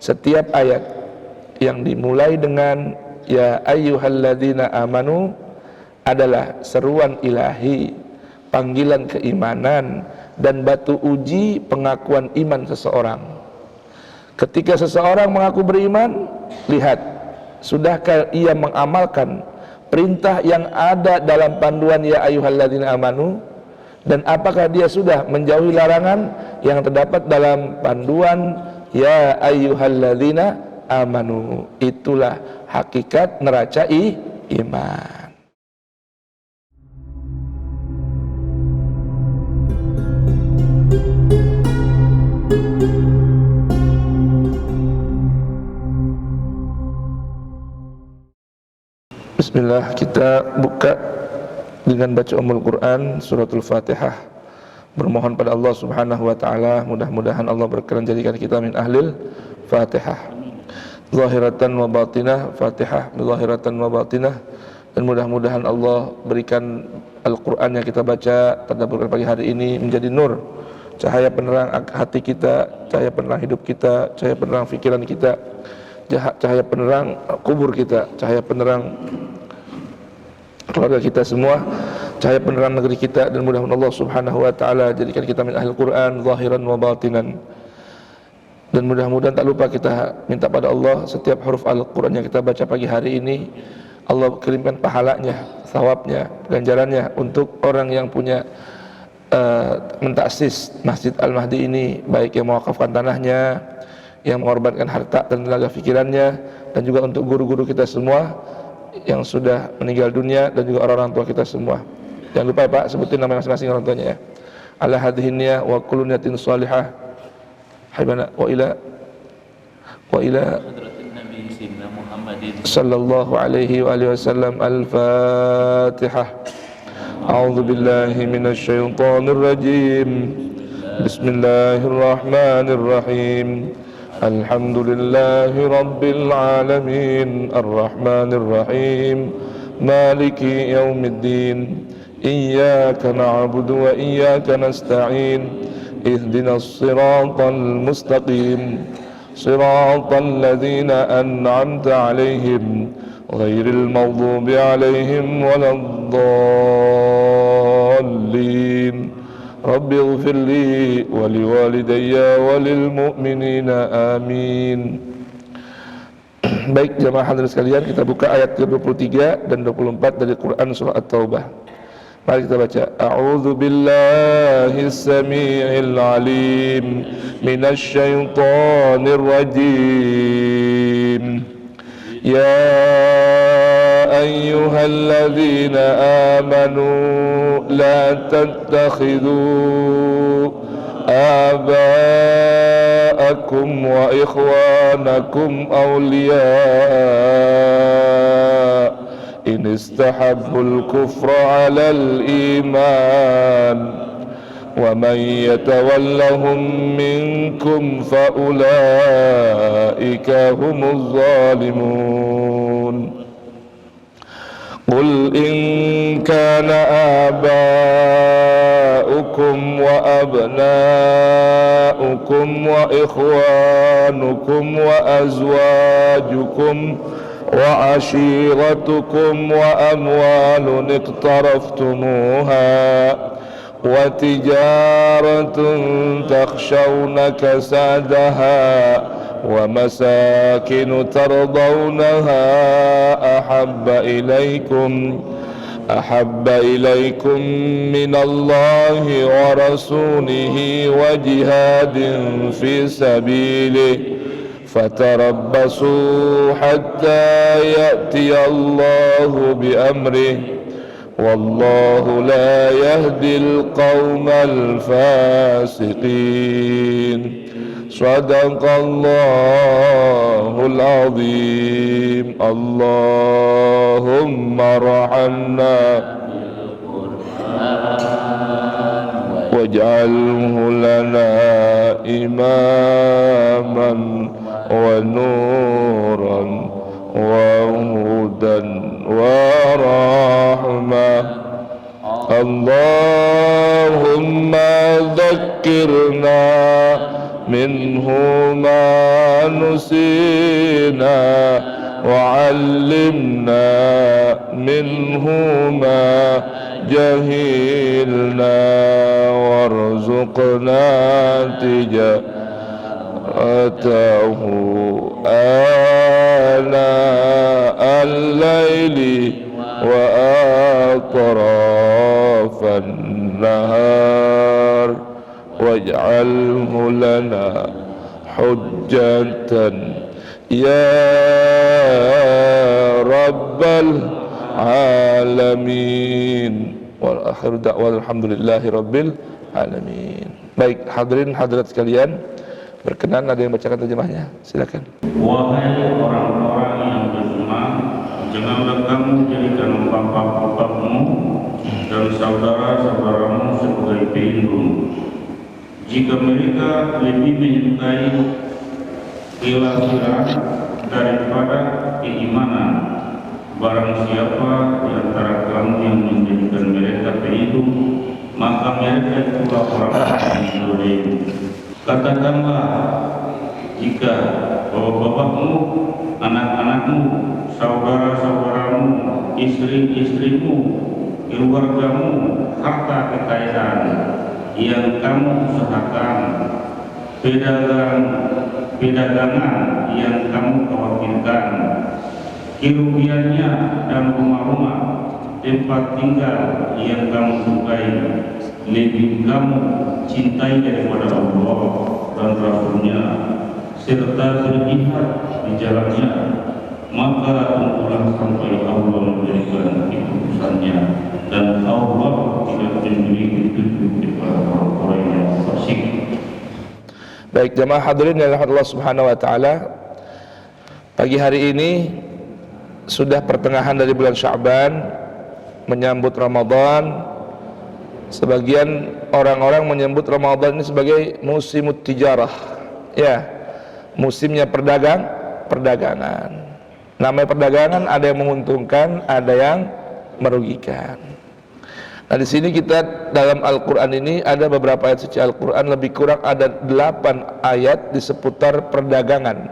Setiap ayat yang dimulai dengan ya ayyuhalladzina amanu adalah seruan ilahi, panggilan keimanan, dan batu uji pengakuan iman seseorang. Ketika seseorang mengaku beriman, lihat, sudahkah ia mengamalkan perintah yang ada dalam panduan ya ayyuhalladzina amanu, dan apakah dia sudah menjauhi larangan yang terdapat dalam panduan ya ayyuhalladzina amanu. Itulah hakikat neraca iman. Bismillah, kita buka dengan baca Ummul Quran suratul Fatihah. Bermohon pada Allah Subhanahu wa taala, mudah-mudahan Allah berkenan jadikan kita min ahlil Fatihah. Zahiratan wa batinah, Fatihah zahiratan wa batinah. Dan mudah-mudahan Allah berikan Al-Quran yang kita baca, tadabburkan pagi hari ini menjadi nur, cahaya penerang hati kita, cahaya penerang hidup kita, cahaya penerang pikiran kita, cahaya penerang kubur kita, cahaya penerang keluarga kita semua, cahaya penerang negeri kita. Dan mudah-mudahan Allah Subhanahu wa taala jadikan kita min ahli Quran zahiran wa batinan. Dan mudah-mudahan tak lupa kita minta pada Allah setiap huruf Al-Quran yang kita baca pagi hari ini Allah kirimkan pahalanya, thawabnya, ganjarannya untuk orang yang punya mentaksis Masjid Al-Mahdi ini, baik yang mewakafkan tanahnya, yang mengorbankan harta dan tenaga fikirannya, dan juga untuk guru-guru kita semua yang sudah meninggal dunia, dan juga orang-orang tua kita semua. Jangan lupa ya Pak, sebutin nama masing-masing orang tuanya ya. Ala hadhihinnya wa kullu niyatin salihah haibana wa ila sallallahu alaihi wa alihi wasallam. Al-Fatihah. A'udzu billahi minasy syaithanir rajim. Bismillahirrahmanirrahim. Alhamdulillahi rabbil alamin, arrahmanir rahim, maliki yaumiddin. Iyyaka na'budu wa iyyaka nasta'in. Ihdinas siratal mustaqim, siratal ladzina an'amta 'alaihim ghairil maghdubi 'alaihim waladdallin. Rabbi ighfirli wa liwalidayya wa lil mu'minina amin. Baik jamaah hadirin sekalian, kita buka ayat ke-23 dan 24 dari Quran surah At-Taubah. Mari kita baca. A'udzu billahi as-sami'il 'alim minasy syaithanir rajim. Ya ayyuhalladzina amanu la tattakhidhu aba'akum wa ikhwanakum awliya in istahabbul kufra 'alal iman wa man yatawallahum minkum fa ulaika humuz zalimun. Qul in kana aba'ukum wa abna'ukum wa ikhwanukum wa azwajukum wa ashiratukum wa amwalun iqtaraftumuha wa tijaratun takhshawna kasadaha wa masakinu tardawnaha ahabba ilaykum minallahi wa rasulihi wa jihadin fi sabilihi fatarabbasu hatta ya'tiyallahu bi amrihi wallahu la yahdil qawmal fasiqin. Sadaqallahul azim. Allahumma rahamna waj'alhu lana imaman wa nuran wa hudan wa rahmah. Allahumma dhakkirna منه ما نسينا وعلمنا منه ما جهلنا وارزقنا تجارته آناء الليل وأطراف النهار واجعله لنا حجة يا رب العالمين. Wal akhiru da'wal alhamdulillahi rabbil alamin. Baik, hadirin hadirat sekalian, berkenan ada yang bacakan terjemahnya? Silakan. Wahai orang-orang yang beriman, janganlah kamu jadikan bapa-bapamu dan saudara-saudaramu sebagai pelindung. Jika mereka lebih menyukai kelahiran daripada keimanan, barang siapa di antara kamu yang menjadikan mereka pelindung, maka mereka itulah orang-orang yang zalim. Katakanlah, jika bapak-bapakmu, anak-anakmu, saudara-saudaramu, istri-istrimu, keluargamu, harta kekayaan yang kamu usahakan, pedagangan yang kamu khawatirkan, kerugiannya dan rumah-rumah tempat tinggal yang kamu sukai lebih kamu cintai daripada Allah dan Rasulnya, serta berjihad di jalannya, maka tunggulah sampai Allah memberikan keputusannya, dan Allah tidak memberi petunjuk kepada orang-orang yang fasik. Baik, jamaah hadirin yang dirahmati Allah Subhanahu wa taala, pagi hari ini sudah pertengahan dari bulan Sya'ban, menyambut Ramadan. Sebagian orang-orang menyambut Ramadan ini sebagai musimut tijarah, ya, musimnya perdagangan. Namanya perdagangan, ada yang menguntungkan, ada yang merugikan. Nah, di sini kita dalam Al-Qur'an ini ada beberapa ayat suci Al-Qur'an, lebih kurang ada 8 ayat di seputar perdagangan,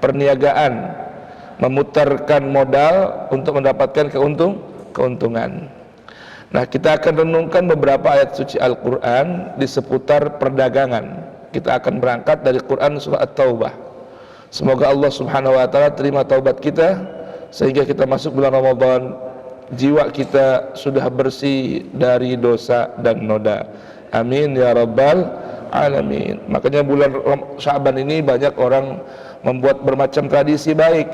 perniagaan, memutarkan modal untuk mendapatkan keuntungan. Nah, kita akan renungkan beberapa ayat suci Al-Qur'an di seputar perdagangan. Kita akan berangkat dari Quran surah At-Taubah. Semoga Allah Subhanahu wa taala terima taubat kita sehingga kita masuk bulan Ramadan jiwa kita sudah bersih dari dosa dan noda. Amin ya rabbal alamin. Makanya bulan Sya'ban ini banyak orang membuat bermacam tradisi baik,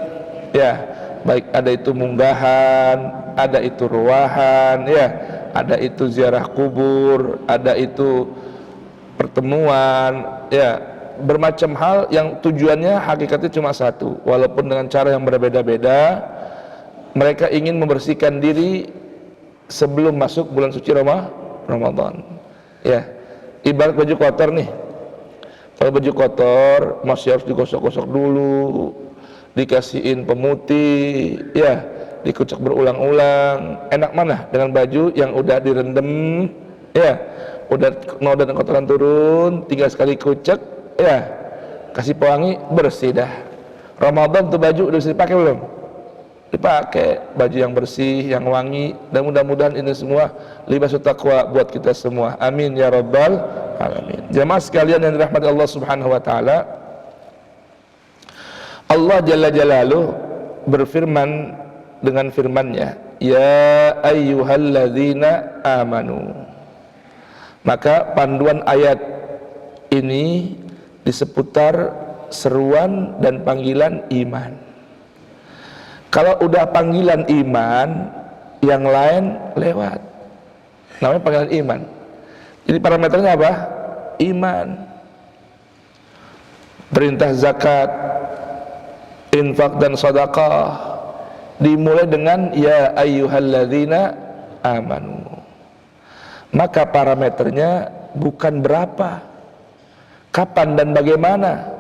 ya, baik ada itu munggahan, ada itu ruahan, ya, ada itu ziarah kubur, ada itu pertemuan, ya, bermacam hal yang tujuannya hakikatnya cuma satu, walaupun dengan cara yang berbeda-beda. Mereka ingin membersihkan diri sebelum masuk bulan suci Ramadan. Ya, ibarat baju kotor nih. Kalau baju kotor masih harus digosok-gosok dulu, dikasihin pemutih, ya, dikucek berulang-ulang. Enak mana dengan baju yang udah direndam, ya, udah noda dan kotoran turun, tinggal sekali kucek, ya, kasih pewangi, bersih dah. Ramadan tuh baju udah bisa dipakai belum? Dipakai, baju yang bersih, yang wangi, dan mudah-mudahan ini semua libasut taqwa buat kita semua. Amin ya rabbal alamin. Jamaah sekalian yang dirahmati Allah Subhanahu wa taala, Allah Jalla Jalaluhu berfirman dengan firman-Nya, ya ayyuhalladzina amanu. Maka panduan ayat ini di seputar seruan dan panggilan iman. Kalau udah panggilan iman, yang lain lewat. Namanya panggilan iman. Jadi parameternya apa? Iman. Perintah zakat, infak dan sedekah dimulai dengan ya ayyuhalladzina amanu. Maka parameternya bukan berapa, kapan dan bagaimana,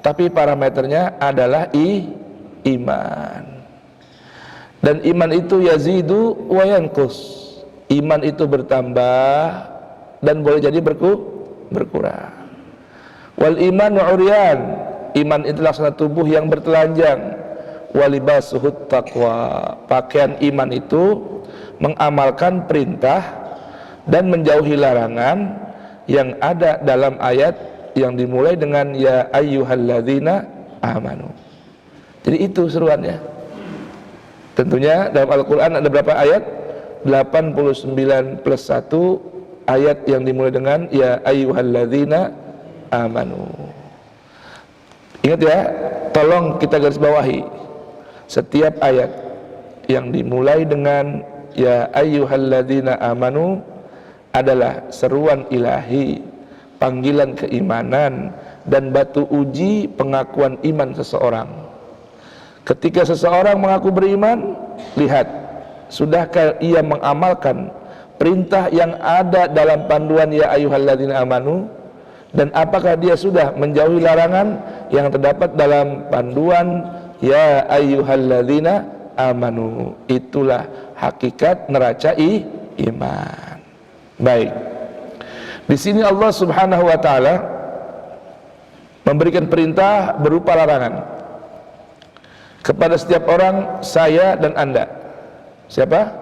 tapi parameternya adalah iman. Dan iman itu yazidu wa yanqus. Iman itu bertambah dan boleh jadi berkurang. Wal imanu uryan, iman itu laksana tubuh yang bertelanjang. Walibasuhut taqwa, pakaian iman itu mengamalkan perintah dan menjauhi larangan yang ada dalam ayat yang dimulai dengan ya ayyuhalladzina amanu. Jadi itu seruannya. Tentunya dalam Al-Quran ada berapa ayat? 89 plus 1 ayat yang dimulai dengan ya ayyuhalladzina amanu. Ingat ya, tolong kita garis bawahi setiap ayat yang dimulai dengan ya ayyuhalladzina amanu adalah seruan ilahi, panggilan keimanan dan batu uji pengakuan iman seseorang. Ketika seseorang mengaku beriman, lihat, sudahkah ia mengamalkan perintah yang ada dalam panduan ya ayyuhalladzina amanu, dan apakah dia sudah menjauhi larangan yang terdapat dalam panduan ya ayyuhalladzina amanu. Itulah hakikat neraca iman. Baik. Di sini Allah Subhanahu wa taala memberikan perintah berupa larangan kepada setiap orang, saya dan Anda. Siapa?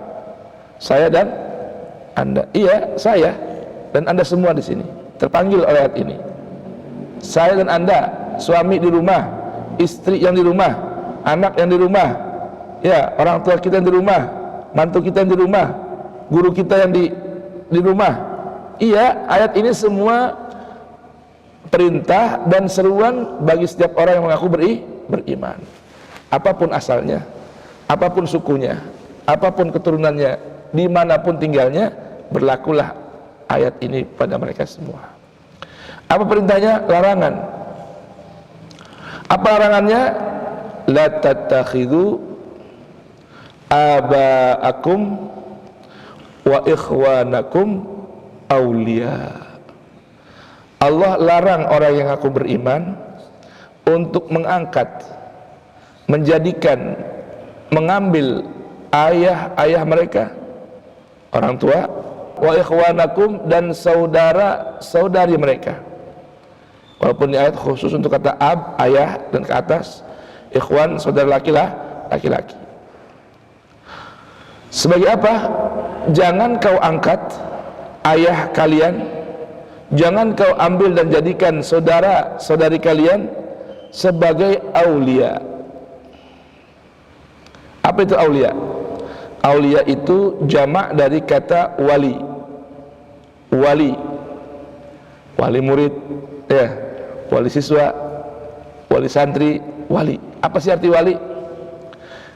Saya dan Anda. Iya, saya dan Anda semua di sini terpanggil oleh ayat ini. Saya dan Anda, suami di rumah, istri yang di rumah, anak yang di rumah, ya, orang tua kita yang di rumah, mantu kita yang di rumah, guru kita yang di rumah. Iya, ayat ini semua perintah dan seruan bagi setiap orang yang mengaku beriman. Apapun asalnya, apapun sukunya, apapun keturunannya, dimanapun tinggalnya, berlakulah ayat ini pada mereka semua. Apa perintahnya? Larangan. Apa larangannya? La tattakhidhu aba'akum wa ikhwanakum awliya. Allah larang orang yang aku beriman untuk mengangkat, menjadikan, mengambil ayah-ayah mereka, orang tua, wa ikhwanakum, dan saudara-saudari mereka. Walaupun di ayat khusus untuk kata ab, ayah, dan ke atas ikhwan, saudara laki-laki. Sebagai apa? Jangan kau angkat ayah kalian, jangan kau ambil dan jadikan saudara-saudari kalian sebagai aulia. Apa itu aulia? Aulia itu jamak dari kata wali. Wali murid, ya, wali siswa, wali santri, wali. Apa sih arti wali?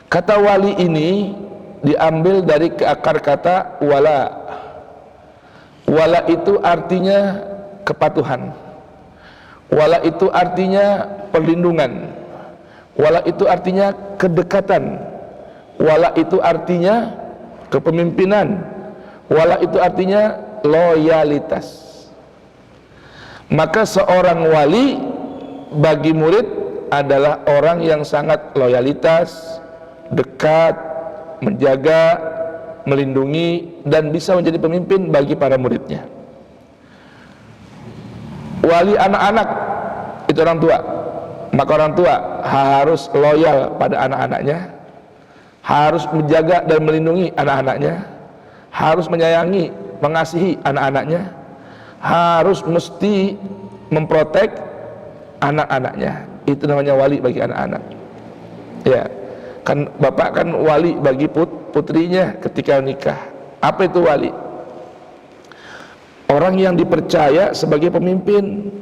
Kata wali ini diambil dari akar kata wala. Wala itu artinya kepatuhan. Wala itu artinya perlindungan. Wala itu artinya kedekatan. Wala itu artinya kepemimpinan. Wala itu artinya loyalitas. Maka seorang wali bagi murid adalah orang yang sangat loyalitas, dekat, menjaga, melindungi, dan bisa menjadi pemimpin bagi para muridnya. Wali anak-anak itu orang tua. Maka orang tua harus loyal pada anak-anaknya, harus menjaga dan melindungi anak-anaknya, harus menyayangi, mengasihi anak-anaknya, harus mesti memprotek anak-anaknya. Itu namanya wali bagi anak-anak. Ya, kan bapak kan wali bagi putrinya ketika nikah. Apa itu wali? Orang yang dipercaya sebagai pemimpin,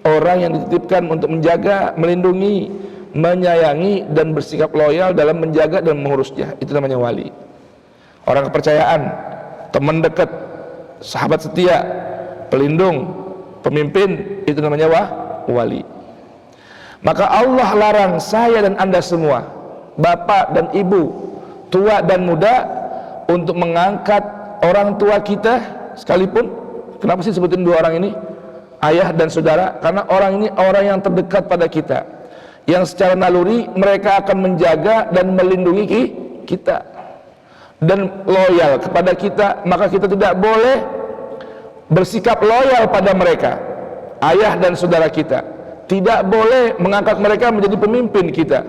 orang yang dititipkan untuk menjaga, melindungi, menyayangi, dan bersikap loyal dalam menjaga dan mengurusnya. Itu namanya wali. Orang kepercayaan, teman dekat, sahabat setia, pelindung, pemimpin, itu namanya wali. Maka Allah larang saya dan Anda semua, bapak dan ibu, tua dan muda, untuk mengangkat orang tua kita sekalipun. Kenapa sih sebutin dua orang ini, ayah dan saudara? Karena orang ini orang yang terdekat pada kita, yang secara naluri mereka akan menjaga dan melindungi kita dan loyal kepada kita. Maka kita tidak boleh bersikap loyal pada mereka. ayah dan saudara kita. Tidak boleh mengangkat mereka menjadi pemimpin kita.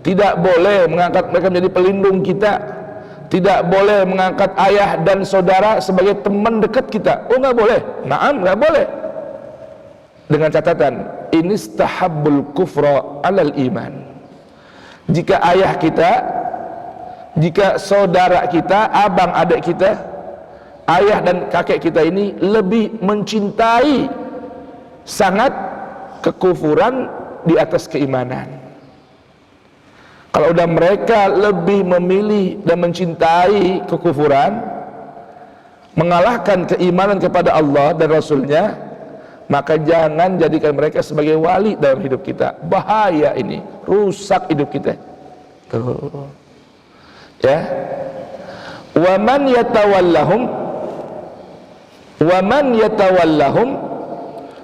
Tidak boleh mengangkat mereka menjadi pelindung kita. Tidak boleh mengangkat ayah dan saudara sebagai teman dekat kita. Oh, nggak boleh. Naam, nggak boleh. Dengan catatan, inistahabbul kufra alal iman. Jika ayah kita, jika saudara kita, abang adik kita, ayah dan kakek kita ini lebih mencintai sangat kekufuran di atas keimanan. Kalau udah mereka lebih memilih dan mencintai kekufuran, mengalahkan keimanan kepada Allah dan Rasulnya, maka jangan jadikan mereka sebagai wali dalam hidup kita. Bahaya ini, rusak hidup kita. Tuh. Ya. Wa man yatawallahum,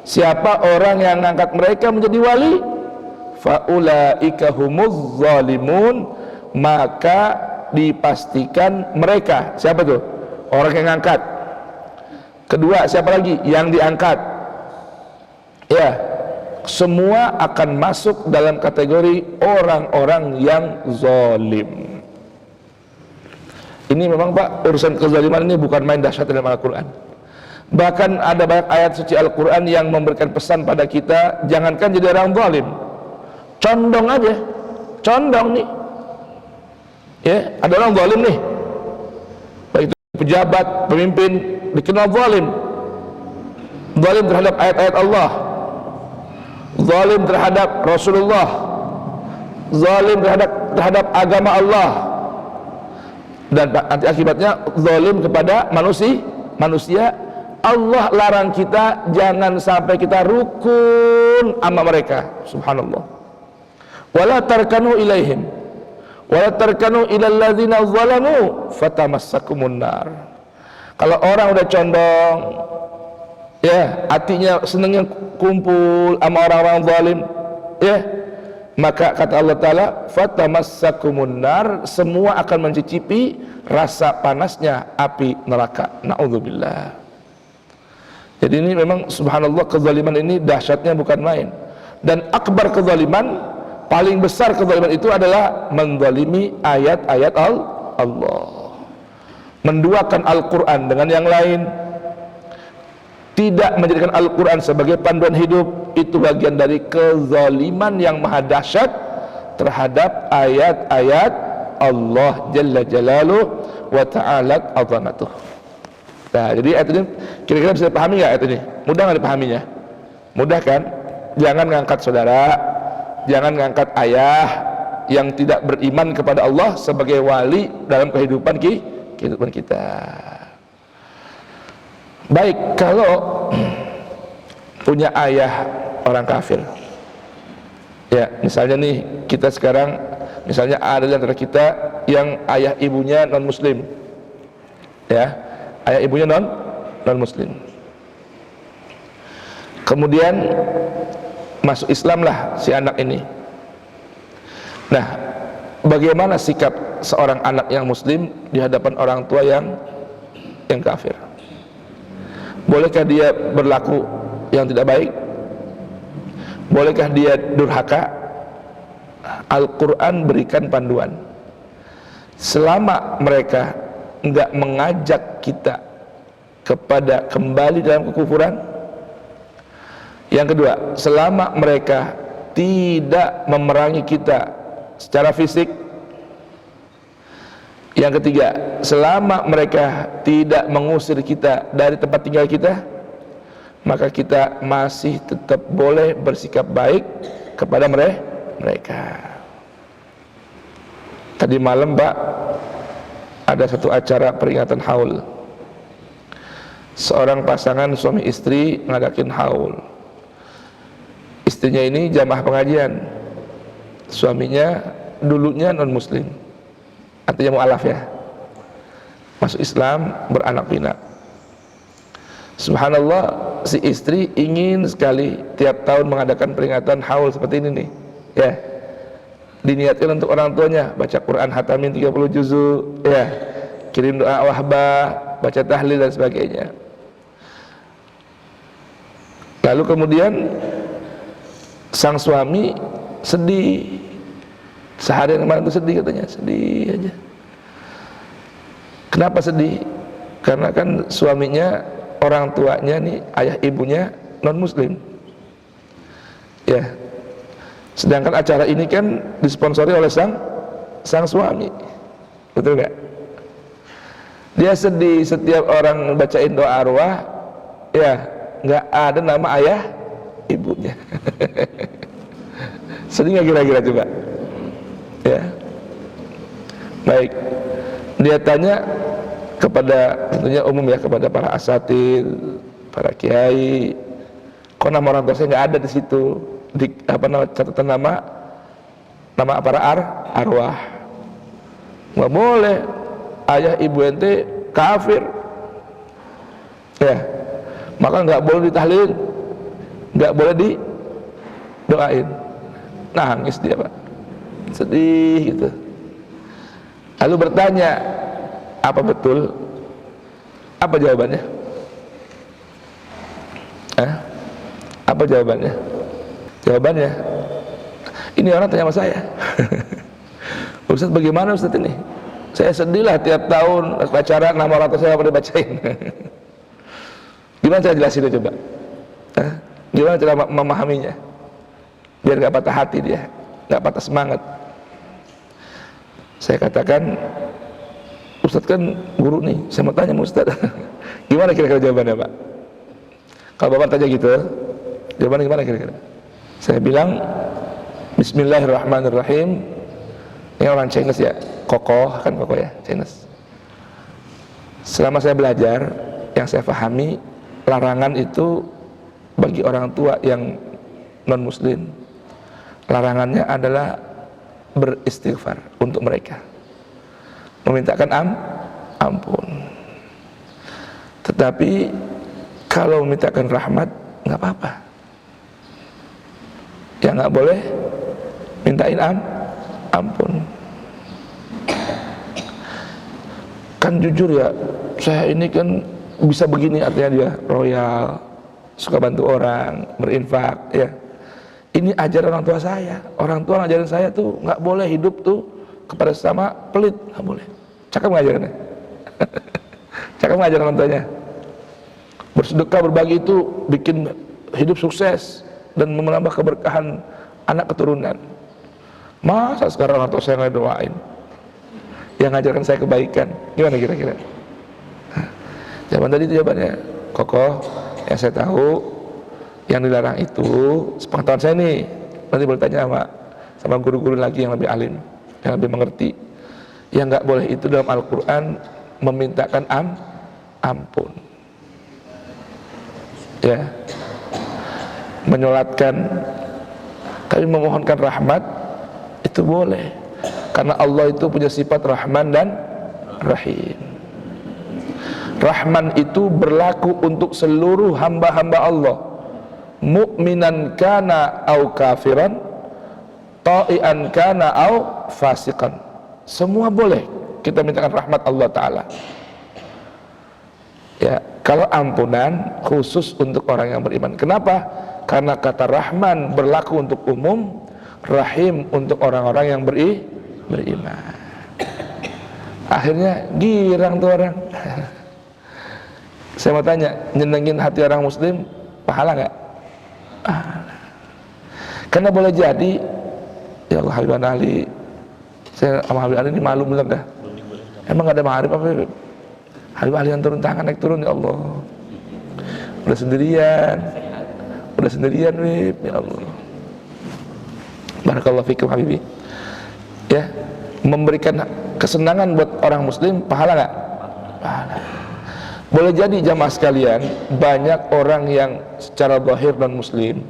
siapa orang yang mengangkat mereka menjadi wali, faulaika humuz zalimun, maka dipastikan mereka, siapa tuh? Orang yang ngangkat. Kedua, siapa lagi? Yang diangkat. Ya, semua akan masuk dalam kategori orang-orang yang zalim. Ini memang Pak, urusan kezaliman ini bukan main dahsyat dalam Al-Quran. Bahkan ada banyak ayat suci Al-Quran yang memberikan pesan pada kita, jangankan jadi orang zalim, condong aja, condong nih. Ya, ada orang zalim nih, baik itu pejabat, pemimpin, dikenal zalim. Zalim terhadap ayat-ayat Allah, zalim terhadap Rasulullah, zalim terhadap agama Allah, dan nanti akibatnya zalim kepada manusia. Allah larang kita jangan sampai kita rukun sama mereka. Subhanallah. Wala tarkanu ilaihim, wala tarkanu ilal ladzina zalamu fatamassakumun nar. Kalau orang udah condong, ya, hatinya senengnya kumpul sama orang-orang zalim, ya, maka kata Allah Ta'ala, fatamassakumun nar, semua akan mencicipi rasa panasnya api neraka. Na'udzubillah. Jadi ini memang subhanallah, kezaliman ini dahsyatnya bukan main. Dan akbar kezaliman, paling besar kezaliman itu adalah menzalimi ayat-ayat Allah, menduakan Al-Quran dengan yang lain, tidak menjadikan Al-Quran sebagai panduan hidup. Itu bagian dari kezaliman yang maha dahsyat terhadap ayat-ayat Allah Jalla Jalaluh wa Ta'ala azamatuh. Nah, jadi ayat ini kira-kira bisa dipahami nggak ayat ini? Mudah nggak dipahaminya? Mudah kan? Jangan ngangkat saudara, jangan ngangkat ayah yang tidak beriman kepada Allah sebagai wali dalam kehidupan kita. Baik, kalau punya ayah orang kafir, ya, misalnya nih kita sekarang, misalnya ada di antara kita yang ayah ibunya non muslim, ya, ayah ibunya non muslim, kemudian masuk Islam lah si anak ini. Nah, bagaimana sikap seorang anak yang muslim di hadapan orang tua yang kafir? Bolehkah dia berlaku yang tidak baik? Bolehkah dia durhaka? Al-Quran berikan panduan. Selama mereka enggak mengajak kita kepada kembali dalam kekufuran. Yang kedua, selama mereka tidak memerangi kita secara fisik. Yang ketiga, selama mereka tidak mengusir kita dari tempat tinggal kita, maka kita masih tetap boleh bersikap baik kepada mereka. Tadi malam, Pak, ada satu acara peringatan haul. Seorang pasangan suami istri ngadakin haul. Istrinya ini jamaah pengajian, suaminya dulunya non muslim, artinya mu'alaf, ya, masuk Islam, beranak pinak. Subhanallah, si istri ingin sekali tiap tahun mengadakan peringatan haul seperti ini nih, ya, diniatkan untuk orang tuanya, baca Quran hatamin 30 juzu, ya, kirim doa wahbah, baca tahlil dan sebagainya. Lalu kemudian sang suami sedih, seharian kemarin itu sedih katanya, sedih aja. Kenapa sedih? Karena kan suaminya, orang tuanya nih, ayah ibunya non muslim ya, sedangkan acara ini kan disponsori oleh sang suami, betul nggak? Dia sedih setiap orang bacain doa arwah ya, nggak ada nama ayah ibunya. Sedih nggak kira-kira coba ya? Baik, dia tanya kepada, tentunya umum ya, kepada para asatid, para kiai, kok nama orang tua saya nggak ada di situ, di apa nama catatan nama para arwah. Nggak boleh, ayah ibu ente kafir ya, maka nggak boleh ditahlilin, nggak boleh didoain. Nangis dia Pak, sedih gitu. Lalu bertanya, apa betul? Apa jawabannya? Apa jawabannya? Jawabannya, ini orang tanya sama saya. Ustaz, bagaimana Ustaz ini? Saya sedih lah tiap tahun acara nama orang tua saya pada bacain. Gimana cara jelasin coba? Gimana cara memahaminya? Biar nggak patah hati dia, nggak patah semangat. Saya katakan, Ustaz kan guru nih, saya mau tanya Ustaz, gimana kira-kira jawabannya Pak? Kalau Bapak tanya gitu, jawabannya gimana kira-kira? Saya bilang, Bismillahirrahmanirrahim. Ini orang Chinese ya, kokoh kan, kokoh ya, Chinese. Selama saya belajar, yang saya pahami, larangan itu bagi orang tua yang non muslim, larangannya adalah beristighfar untuk mereka, memintakan ampun. Tetapi kalau memintakan rahmat nggak apa-apa. Yang nggak boleh mintain ampun. Kan jujur ya, saya ini kan bisa begini, artinya dia royal, suka bantu orang, berinfak ya. Ini ajaran orang tua saya. Orang tua ngajarin saya tuh nggak boleh hidup tuh kepada sesama pelit, nggak boleh. Cakep ngajarannya. Cakep ngajaran orang tuanya. Bersedekah, berbagi itu bikin hidup sukses dan menambah keberkahan anak keturunan. Masa sekarang orang tua saya nggak doain, yang ngajarkan saya kebaikan? Gimana kira-kira? Zaman tadi itu jawabannya kokoh. Yang saya tahu, yang dilarang itu sepengetahuan saya nih, nanti boleh tanya sama guru-guru lagi yang lebih alim, yang lebih mengerti. Yang nggak boleh itu dalam Al-Quran memintakan ampun ya, menyolatkan, tapi memohonkan rahmat itu boleh, karena Allah itu punya sifat Rahman dan Rahim. Rahman itu berlaku untuk seluruh hamba-hamba Allah, mu'minan kana au kafiran, ta'ian kana au fasikan. Semua boleh kita mintakan rahmat Allah Ta'ala ya. Kalau ampunan khusus untuk orang yang beriman. Kenapa? Karena kata Rahman berlaku untuk umum, Rahim untuk orang-orang yang beriman. Akhirnya girang tuh orang. Saya mau tanya, nyenengin hati orang muslim pahala nggak? Karena boleh jadi, ya Allah, Habib Ali, saya sama Habib Ali ini malu belum dah? Emang nggak ada ma'arif apa? Habib Ali yang turun tangan, naik turun, ya Allah. Udah sendirian, Habib, ya Allah. Barakallahu fikum Habibi. Ya, memberikan kesenangan buat orang muslim pahala nggak? Pahala. Boleh jadi jamaah sekalian, banyak orang yang secara zahir dan muslim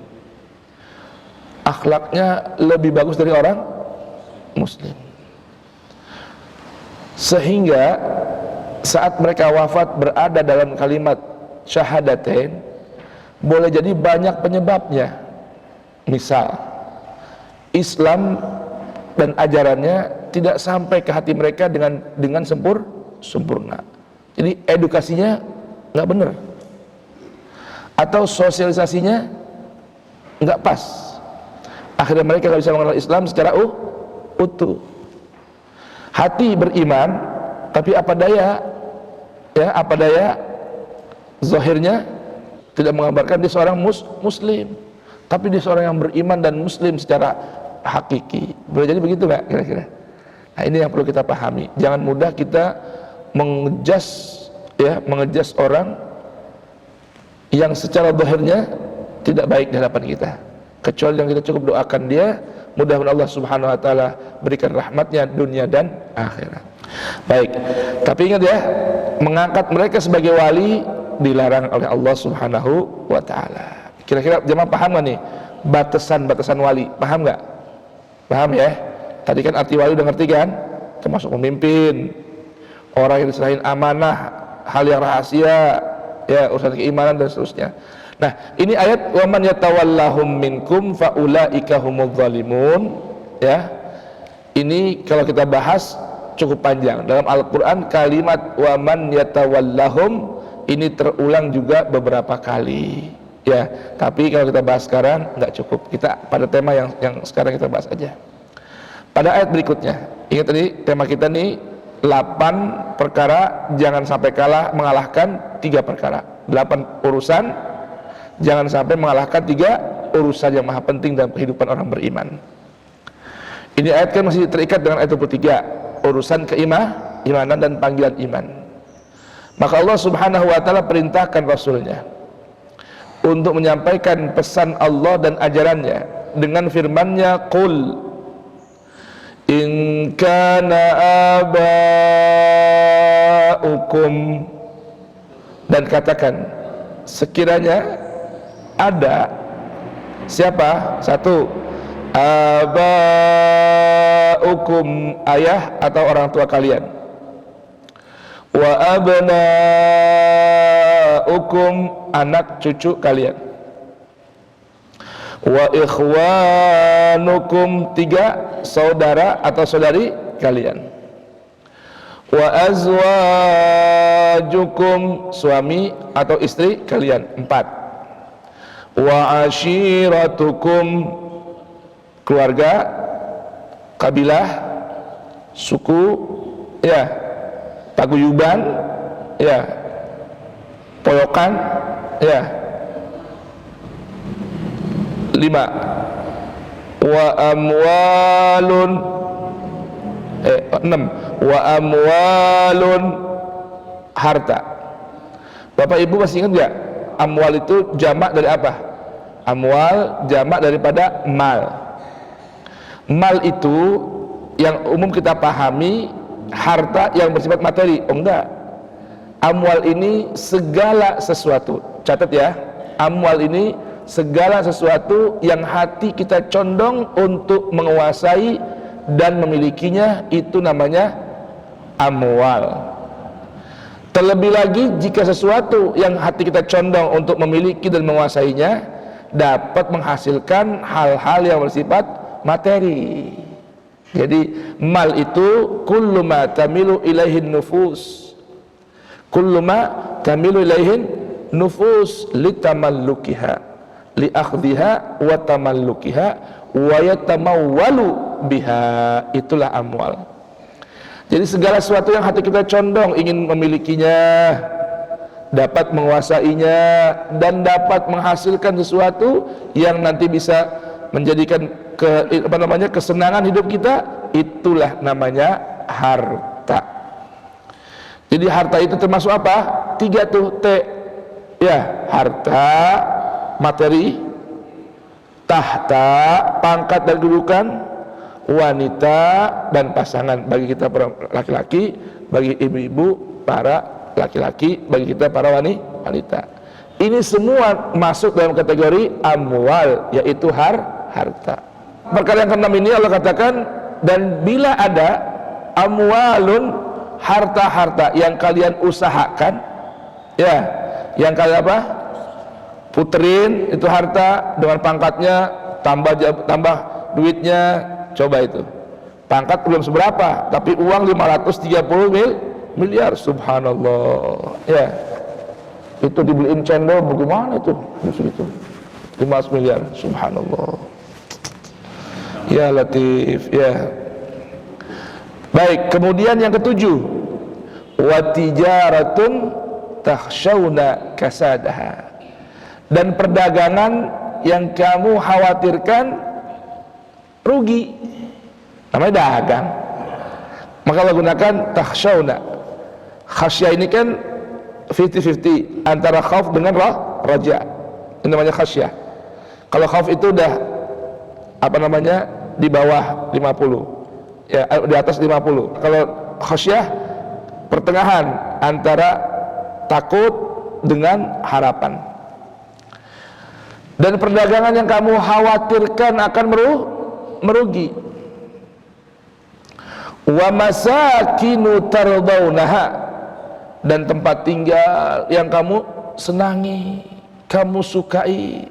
akhlaknya lebih bagus dari orang muslim, sehingga saat mereka wafat berada dalam kalimat syahadatain, boleh jadi banyak penyebabnya. Misal Islam dan ajarannya tidak sampai ke hati mereka dengan sempurna. Jadi edukasinya nggak benar, atau sosialisasinya nggak pas. Akhirnya mereka nggak bisa mengenal Islam secara utuh. Hati beriman, tapi apa daya, zahirnya tidak menggambarkan dia seorang muslim, tapi dia seorang yang beriman dan muslim secara hakiki. Boleh jadi begitu nggak kira-kira? Nah, ini yang perlu kita pahami. Jangan mudah kita mengejas orang yang secara zahirnya tidak baik di hadapan kita, kecuali yang kita cukup doakan dia, mudah-mudahan Allah Subhanahu wa taala berikan rahmatnya dunia dan akhirat. Baik, tapi ingat ya, mengangkat mereka sebagai wali dilarang oleh Allah Subhanahu wa taala. Kira-kira jemaah paham nggak nih batasan wali? Paham nggak? Paham ya? Tadi kan arti wali udah ngerti kan? Termasuk pemimpin, orang yang diserahin amanah, hal yang rahasia, ya, urusan keimanan dan seterusnya. Nah, ini ayat wa man yatawallahum minkum faulaika humudz zalimun, ya. Ini kalau kita bahas cukup panjang. Dalam Al-Qur'an kalimat wa man yatawallahum ini terulang juga beberapa kali, ya. Tapi kalau kita bahas sekarang nggak cukup. Kita pada tema yang sekarang kita bahas aja. Pada ayat berikutnya, ingat tadi tema kita nih 8 perkara jangan sampai kalah mengalahkan 3 perkara. 8 urusan jangan sampai mengalahkan 3 urusan yang maha penting dalam kehidupan orang beriman. Ini ayat kan masih terikat dengan ayat 23, urusan keimanan dan panggilan iman. Maka Allah Subhanahu wa taala perintahkan Rasulnya untuk menyampaikan pesan Allah dan ajarannya dengan firman-Nya, qul in kana aba'ukum, dan katakan sekiranya ada siapa? 1, aba'ukum, ayah atau orang tua kalian, wa abna'ukum, anak cucu kalian, wa ikhwanukum, 3 saudara atau saudari kalian, wa azwajukum, suami atau istri kalian, 4, wa ashiratukum, keluarga, kabilah, suku, ya, paguyuban, ya, poyokan, ya. 5, wa amwalun, 6, wa amwalun, harta. Bapak Ibu masih ingat nggak? Amwal itu jamak dari apa? Amwal jamak daripada mal. Mal itu yang umum kita pahami harta yang bersifat materi. Oh enggak. Amwal ini segala sesuatu. Catat ya. Amwal ini segala sesuatu yang hati kita condong untuk menguasai dan memilikinya, itu namanya amwal. Terlebih lagi jika sesuatu yang hati kita condong untuk memiliki dan menguasainya dapat menghasilkan hal-hal yang bersifat materi. Jadi mal itu kullu ma tamilu ilaihin nufus, kullu ma tamilu ilaihin nufus litamallukiha, liakhdhiha wa tamallukiha wa yatamawwalu biha, itulah amwal. Jadi segala sesuatu yang hati kita condong ingin memilikinya, dapat menguasainya, dan dapat menghasilkan sesuatu yang nanti bisa menjadikan kesenangan hidup kita, itulah namanya harta. Jadi harta itu termasuk apa? 3 tuh, T, ya, harta materi, tahta pangkat dan kedudukan, wanita dan pasangan, bagi kita para laki-laki, bagi ibu-ibu para laki-laki, bagi kita para wanita. Ini semua masuk dalam kategori amwal, yaitu harta. Perkara yang ke-6 ini Allah katakan, dan bila ada amwalun, harta-harta yang kalian usahakan, ya, yang kalian apa? Puterin itu harta dengan pangkatnya, tambah duitnya. Coba itu, pangkat belum seberapa, tapi uang 530 miliar, subhanallah, ya. Itu dibeliin cendol bagaimana itu? Segitu. 15 miliar. Subhanallah. Ya Latif, ya. Baik, kemudian yang ketujuh, wa tijaratun takhshawna kasadaha. Dan perdagangan yang kamu khawatirkan rugi. Namanya dagang. Maka Allah gunakan takhshawna. Khasyah ini kan 50-50 antara khauf dengan raja. Ini namanya khasyah. Kalau khauf itu udah apa namanya di bawah 50, ya di atas 50. Kalau khasyah pertengahan antara takut dengan harapan. Dan perdagangan yang kamu khawatirkan akan merugi. Wa masakinu tardawnaha, dan tempat tinggal yang kamu senangi, kamu sukai.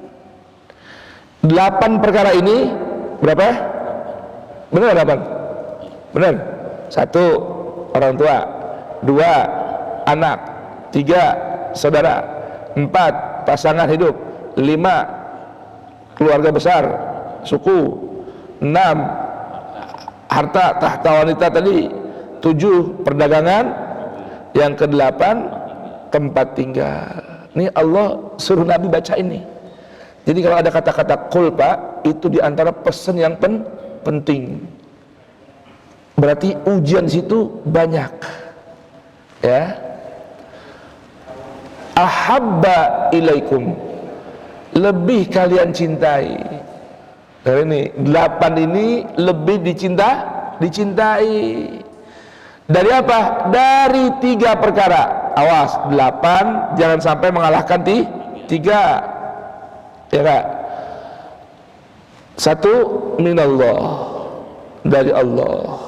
8 perkara ini berapa? Benar 8? Benar? 1 orang tua, 2 anak, 3 saudara, 4 pasangan hidup, 5 keluarga besar, suku, 6 harta tahta wanita tadi, 7 perdagangan, yang ke-8 tempat tinggal. Ini Allah suruh Nabi baca ini. Jadi kalau ada kata-kata qul Pak, itu diantara pesan yang penting. Berarti ujian situ banyak. Ya. Ahabba ilaikum, lebih kalian cintai. Nah ini 8 ini lebih dicintai. Dari apa? Dari 3 perkara. Awas, 8 jangan sampai mengalahkan 3. Ya Kak? 1 minallah, dari Allah.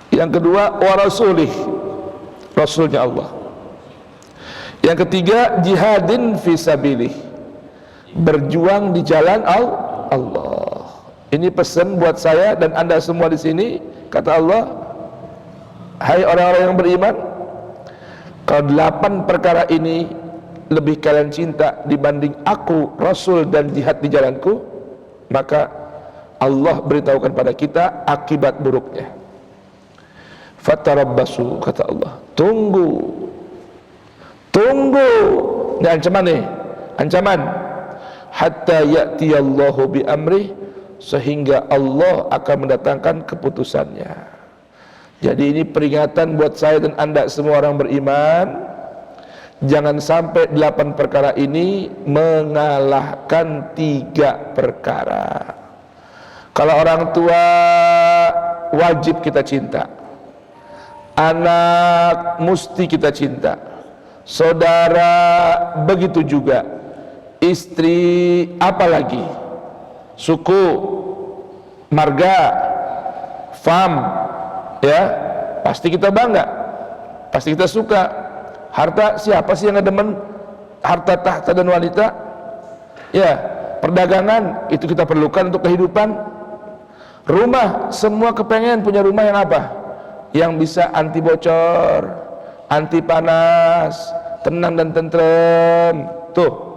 Yang kedua wa rasulih, rasulnya Allah. Yang ketiga jihadin fisabilih, berjuang di jalan Allah. Ini pesan buat saya dan Anda semua di sini. Kata Allah, hai orang-orang yang beriman, kalau 8 perkara ini lebih kalian cinta dibanding aku, Rasul, dan jihad di jalanku, maka Allah beritahukan pada kita akibat buruknya. Fatarabbasu, kata Allah, tunggu. Ini ancaman nih, ancaman. Hatta ya'tiyallahu bi amrih, sehingga Allah akan mendatangkan keputusannya. Jadi ini peringatan buat saya dan Anda semua orang beriman. Jangan sampai 8 perkara ini mengalahkan 3 perkara. Kalau orang tua wajib kita cinta, anak mesti kita cinta, saudara begitu juga, istri apalagi, suku, marga, fam, ya pasti kita bangga, pasti kita suka. Harta, siapa sih yang nggak demen harta tahta dan wanita? Ya, perdagangan itu kita perlukan untuk kehidupan. Rumah, semua kepengen punya rumah yang apa? Yang bisa anti bocor, anti panas, tenang dan tentrem. Tuh.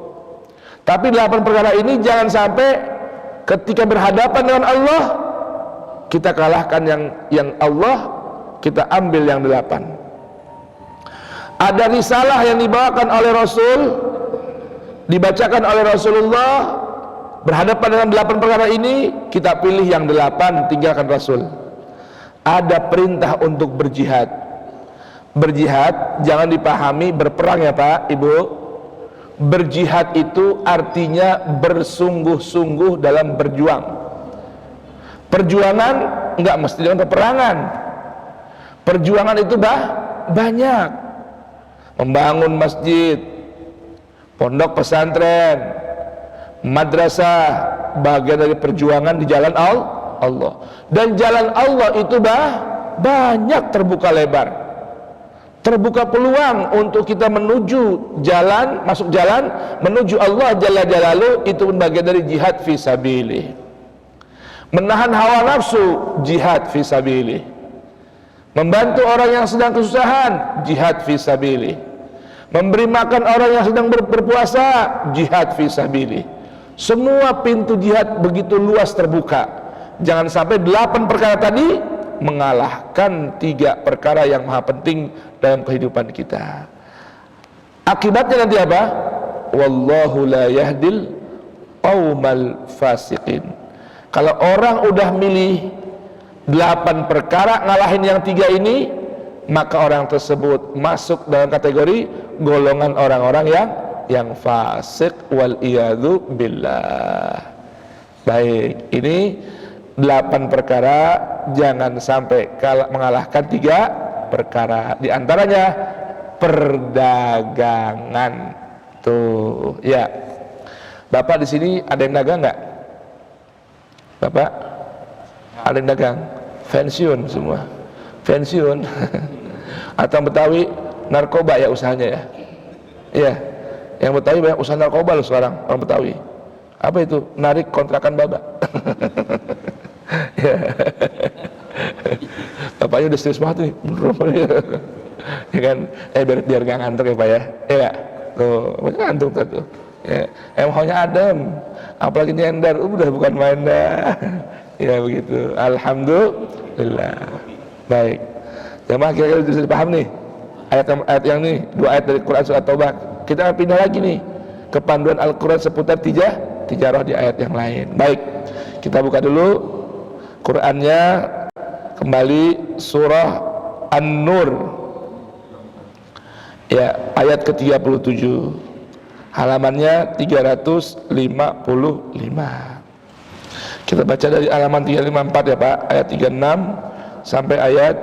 Tapi 8 perkara ini jangan sampai ketika berhadapan dengan Allah kita kalahkan yang Allah, kita ambil yang 8. Ada risalah yang dibawakan oleh Rasul, dibacakan oleh Rasulullah, berhadapan dengan 8 perkara ini, kita pilih yang 8, tinggalkan Rasul. Ada perintah untuk berjihad. Berjihad jangan dipahami berperang ya Pak, Ibu. Berjihad itu artinya bersungguh-sungguh dalam berjuang. Perjuangan enggak mesti dengan peperangan. Perjuangan itu banyak. Membangun masjid, pondok pesantren, madrasah, bagian dari perjuangan di jalan Allah. Dan jalan Allah itu banyak, terbuka lebar, terbuka peluang untuk kita menuju jalan, masuk jalan menuju Allah Jalla Jalaluhu. Itu bagian dari jihad fisabilillah. Menahan hawa nafsu, jihad fisabilillah. Membantu orang yang sedang kesusahan, jihad fisabilillah. Memberi makan orang yang sedang berpuasa, jihad fi sabilillah. Semua pintu jihad begitu luas terbuka. Jangan sampai 8 perkara tadi mengalahkan 3 perkara yang maha penting dalam kehidupan kita. Akibatnya nanti apa? Wallahu la yahdil qaumal fasiqin. Kalau orang udah milih 8 perkara ngalahin yang 3 ini, maka orang tersebut masuk dalam kategori golongan orang-orang yang fasik, wal iyadzu billah. Baik, ini 8 perkara, jangan sampai mengalahkan 3 perkara. Di antaranya perdagangan. Tuh, ya. Bapak di sini ada yang dagang nggak? Bapak ada yang dagang? Pensiun semua. Pensiun. Atau Betawi narkoba ya usahanya ya. Iya. Yang Betawi banyak usaha narkoba loh sekarang, orang Betawi. Apa itu? Narik kontrakan babak. Ya. Bapaknya udah serius banget nih. Ya kan? Biar gak ngantuk ya Pak ya. Iya. Tuh, ngantuk tuh. Ya, maunya adem, apalagi nyender, udah bukan main dah. Ya begitu. Alhamdulillah. Baik. Jemaah kira-kira sudah paham nih ayat yang nih, 2 ayat dari Quran surat Taubah. Kita pindah lagi nih ke panduan Al-Quran seputar tijarah di ayat yang lain. Baik, kita buka dulu Qurannya, kembali surah An-Nur ya, ayat ke-37, halamannya 355. Kita baca dari halaman 354 ya Pak, ayat 36 sampai ayat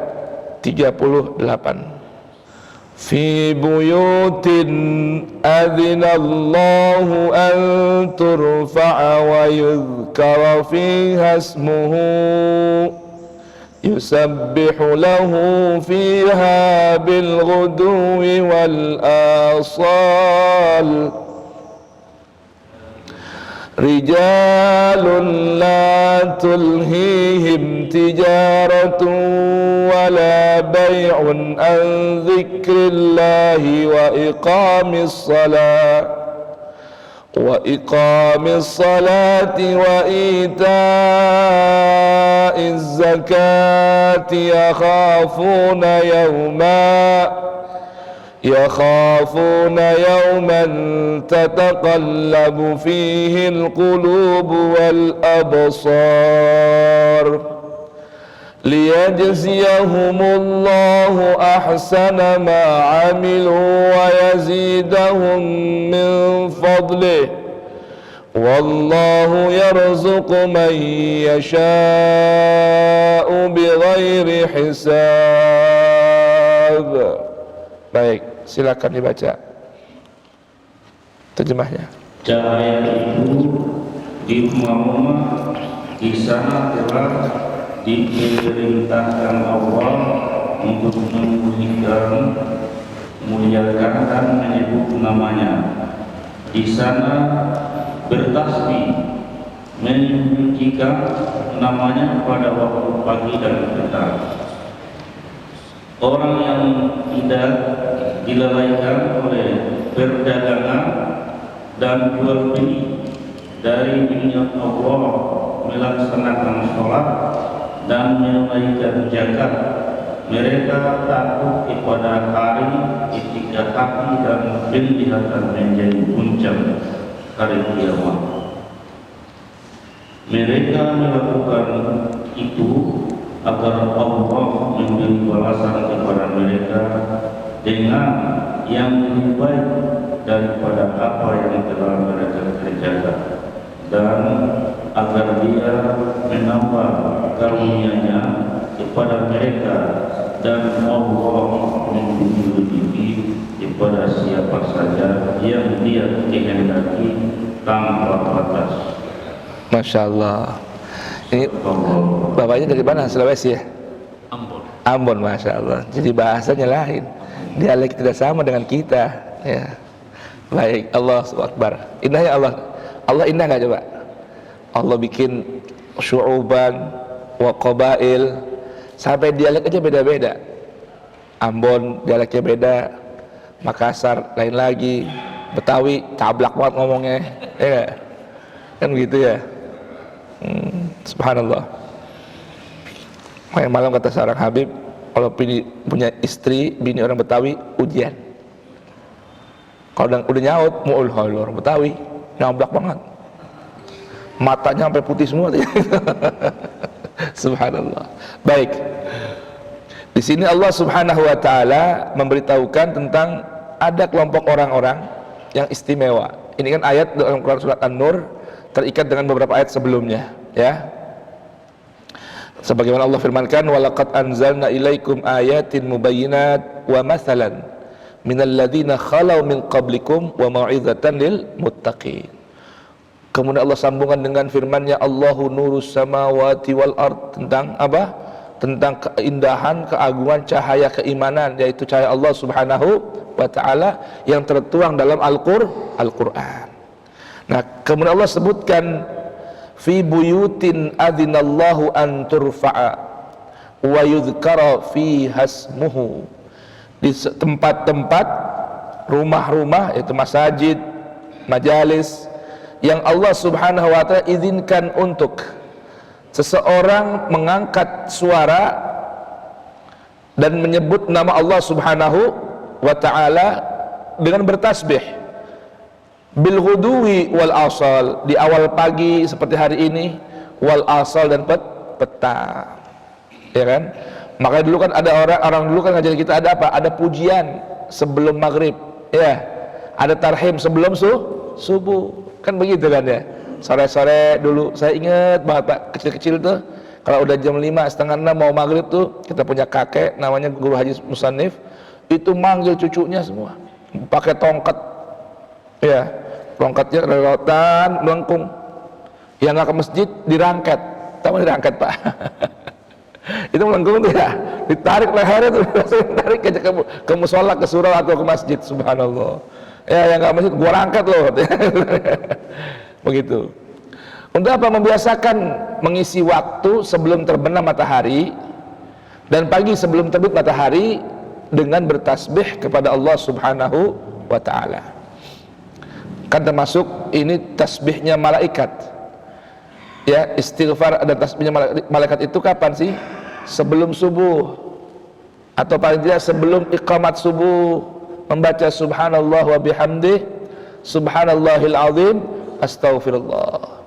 38. Fi buyutin adzinallahu an turfa'a wa yuzkara fiha ismuhu yusabbihu lahu fiha bil ghudwi wal asal rijalun la tulhihim tijaratun wala bay'un an dzikrillahi wa iqamis salati wa ita'iz zakati يخافون يوما تتقلب فيه القلوب والأبصار ليجزيهم الله أحسن ما عملوا ويزيدهم من فضله والله يرزق من يشاء بغير حساب. Baik, silakan dibaca terjemahnya. Cahaya itu di rumah-rumah di sana telah diperintahkan Allah untuk memuliakan dan menyebut namanya. Di sana bertasbih, menyucikan namanya pada waktu pagi dan petang. Orang yang tidak dilalaikan oleh perdagangan dan jual beli dari minyak Allah, melaksanakan sholat dan menunaikan zakat, mereka takut kepada hari ketika hati dan penglihatan menjadi puncak hari kiamat. Mereka melakukan itu agar Allah memberi balasan kepada mereka dengan yang lebih baik daripada apa yang telah mereka kerjakan, dan agar Dia menambah karunia-Nya kepada mereka, dan Allah memberi kepada siapa saja yang Dia kehendaki tanpa batas. Masya Allah. Ini bapaknya dari mana? Sulawesi ya? Ambon, Masya Allah. Jadi bahasanya lain, dialek tidak sama dengan kita ya. Baik, Allahu Akbar. Indah ya Allah. Allah indah gak coba? Allah bikin syu'uban wa qabail, sampai dialek aja beda-beda. Ambon dialeknya beda, Makassar lain lagi, Betawi cablak banget ngomongnya, ya kan begitu ya. Subhanallah. Main malam kata seorang Habib, kalau punya istri bini orang Betawi, ujian. Kalau udah nyaut, mu'ul orang Betawi, nyablak banget, matanya sampai putih semua. Subhanallah. Baik. Di sini Allah Subhanahu wa taala memberitahukan tentang ada kelompok orang-orang yang istimewa. Ini kan ayat dalam Quran surat An-Nur terikat dengan beberapa ayat sebelumnya, ya. Sebagaimana Allah firmankan, walaqad anzalna ilaikum ayatin mubayyinat wa mathalan minal ladzina khalau min qablikum wa mau'izatan lil muttaqin. Kemudian Allah sambungkan dengan firman-Nya, Allahu nurus samawati wal ard, tentang apa? Tentang keindahan, keagungan cahaya keimanan, yaitu cahaya Allah Subhanahu wa taala yang tertuang dalam Al-Qur'an. Nah, kemudian Allah sebutkan fi buyutin adzinallahu an turfa'a wa yudhkara fi hasmuhu, di tempat-tempat rumah-rumah, yaitu masjid, majalis yang Allah Subhanahu wa taala izinkan untuk seseorang mengangkat suara dan menyebut nama Allah Subhanahu wa taala dengan bertasbih bil ghuduwi wal asal, di awal pagi seperti hari ini, wal asal, dan petang, ya kan? Makanya dulu kan ada orang dulu kan ngajarin kita ada apa? Ada pujian sebelum maghrib, ya. Ada tarhim sebelum subuh, kan begitu kan ya? Sore-sore dulu saya ingat banget Pak, kecil-kecil tuh kalau udah jam 5:30 mau maghrib tuh, kita punya kakek namanya Guru Haji Musannif, itu manggil cucunya semua pakai tongkat, ya, tongkatnya relotan melengkung. Yang nggak ke masjid dirangket, tahu dirangket Pak? Itu melengkung tuh ya, ditarik lehernya tuh, ditarik ke musola, ke surau atau ke masjid. Subhanallah. Ya, yang nggak masjid gua rangket loh. Begitu. Untuk apa? Membiasakan mengisi waktu sebelum terbenam matahari dan pagi sebelum terbit matahari dengan bertasbih kepada Allah Subhanahu wa taala. Kan termasuk ini tasbihnya malaikat. Ya, istighfar dan tasbihnya malaikat itu kapan sih? Sebelum subuh, atau paling tidak sebelum iqamat subuh, membaca subhanallah wa bihamdih, subhanallahil azim, astaghfirullah.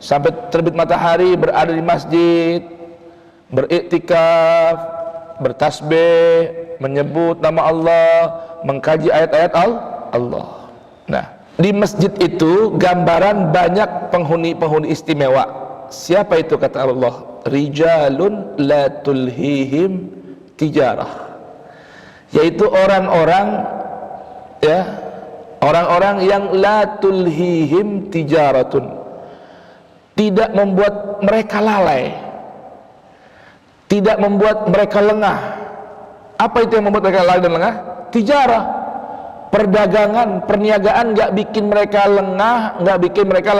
Sampai terbit matahari berada di masjid, beriktikaf, bertasbih, menyebut nama Allah, mengkaji ayat-ayat Allah. Nah, di masjid itu gambaran banyak penghuni-penghuni istimewa. Siapa itu? Kata Allah, rijalun la tulhihim tijarah, yaitu orang-orang, ya, orang-orang yang la tulhihim tijaratun, tidak membuat mereka lalai, tidak membuat mereka lengah. Apa itu yang membuat mereka lalai dan lengah? Tijarah, perdagangan, perniagaan, nggak bikin mereka lengah, nggak bikin mereka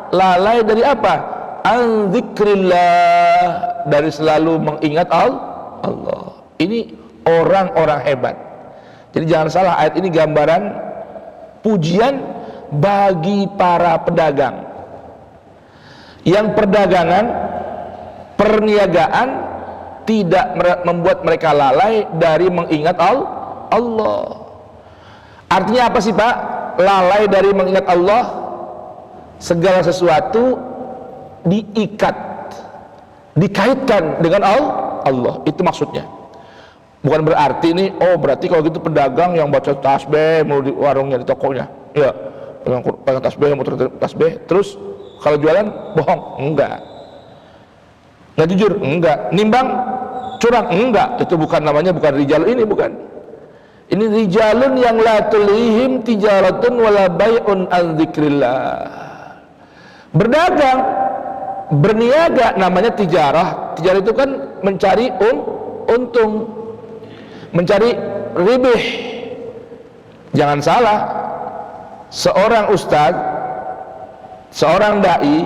lalai dari apa? An dzikrillah, dari selalu mengingat Allah. Ini orang-orang hebat. Jadi jangan salah, ayat ini gambaran pujian bagi para pedagang yang perdagangan, perniagaan tidak membuat mereka lalai dari mengingat Allah. Artinya apa sih Pak? Lalai dari mengingat Allah, segala sesuatu diikat, dikaitkan dengan Allah. Itu maksudnya. Bukan berarti ini, oh berarti kalau gitu pedagang yang baca tasbih mau di warungnya, di tokonya, ya, pegang tasbih, mau tasbih, terus kalau jualan bohong, enggak, nggak jujur, enggak, nimbang, curang, enggak. Itu bukan namanya, bukan rijal ini, bukan. Ini rijalun yang la tulihim tijaratun wala bai'un an dzikrillah. Berdagang, berniaga namanya tijarah. Tijarah itu kan mencari untung, mencari ribih. Jangan salah, seorang ustadz, seorang dai,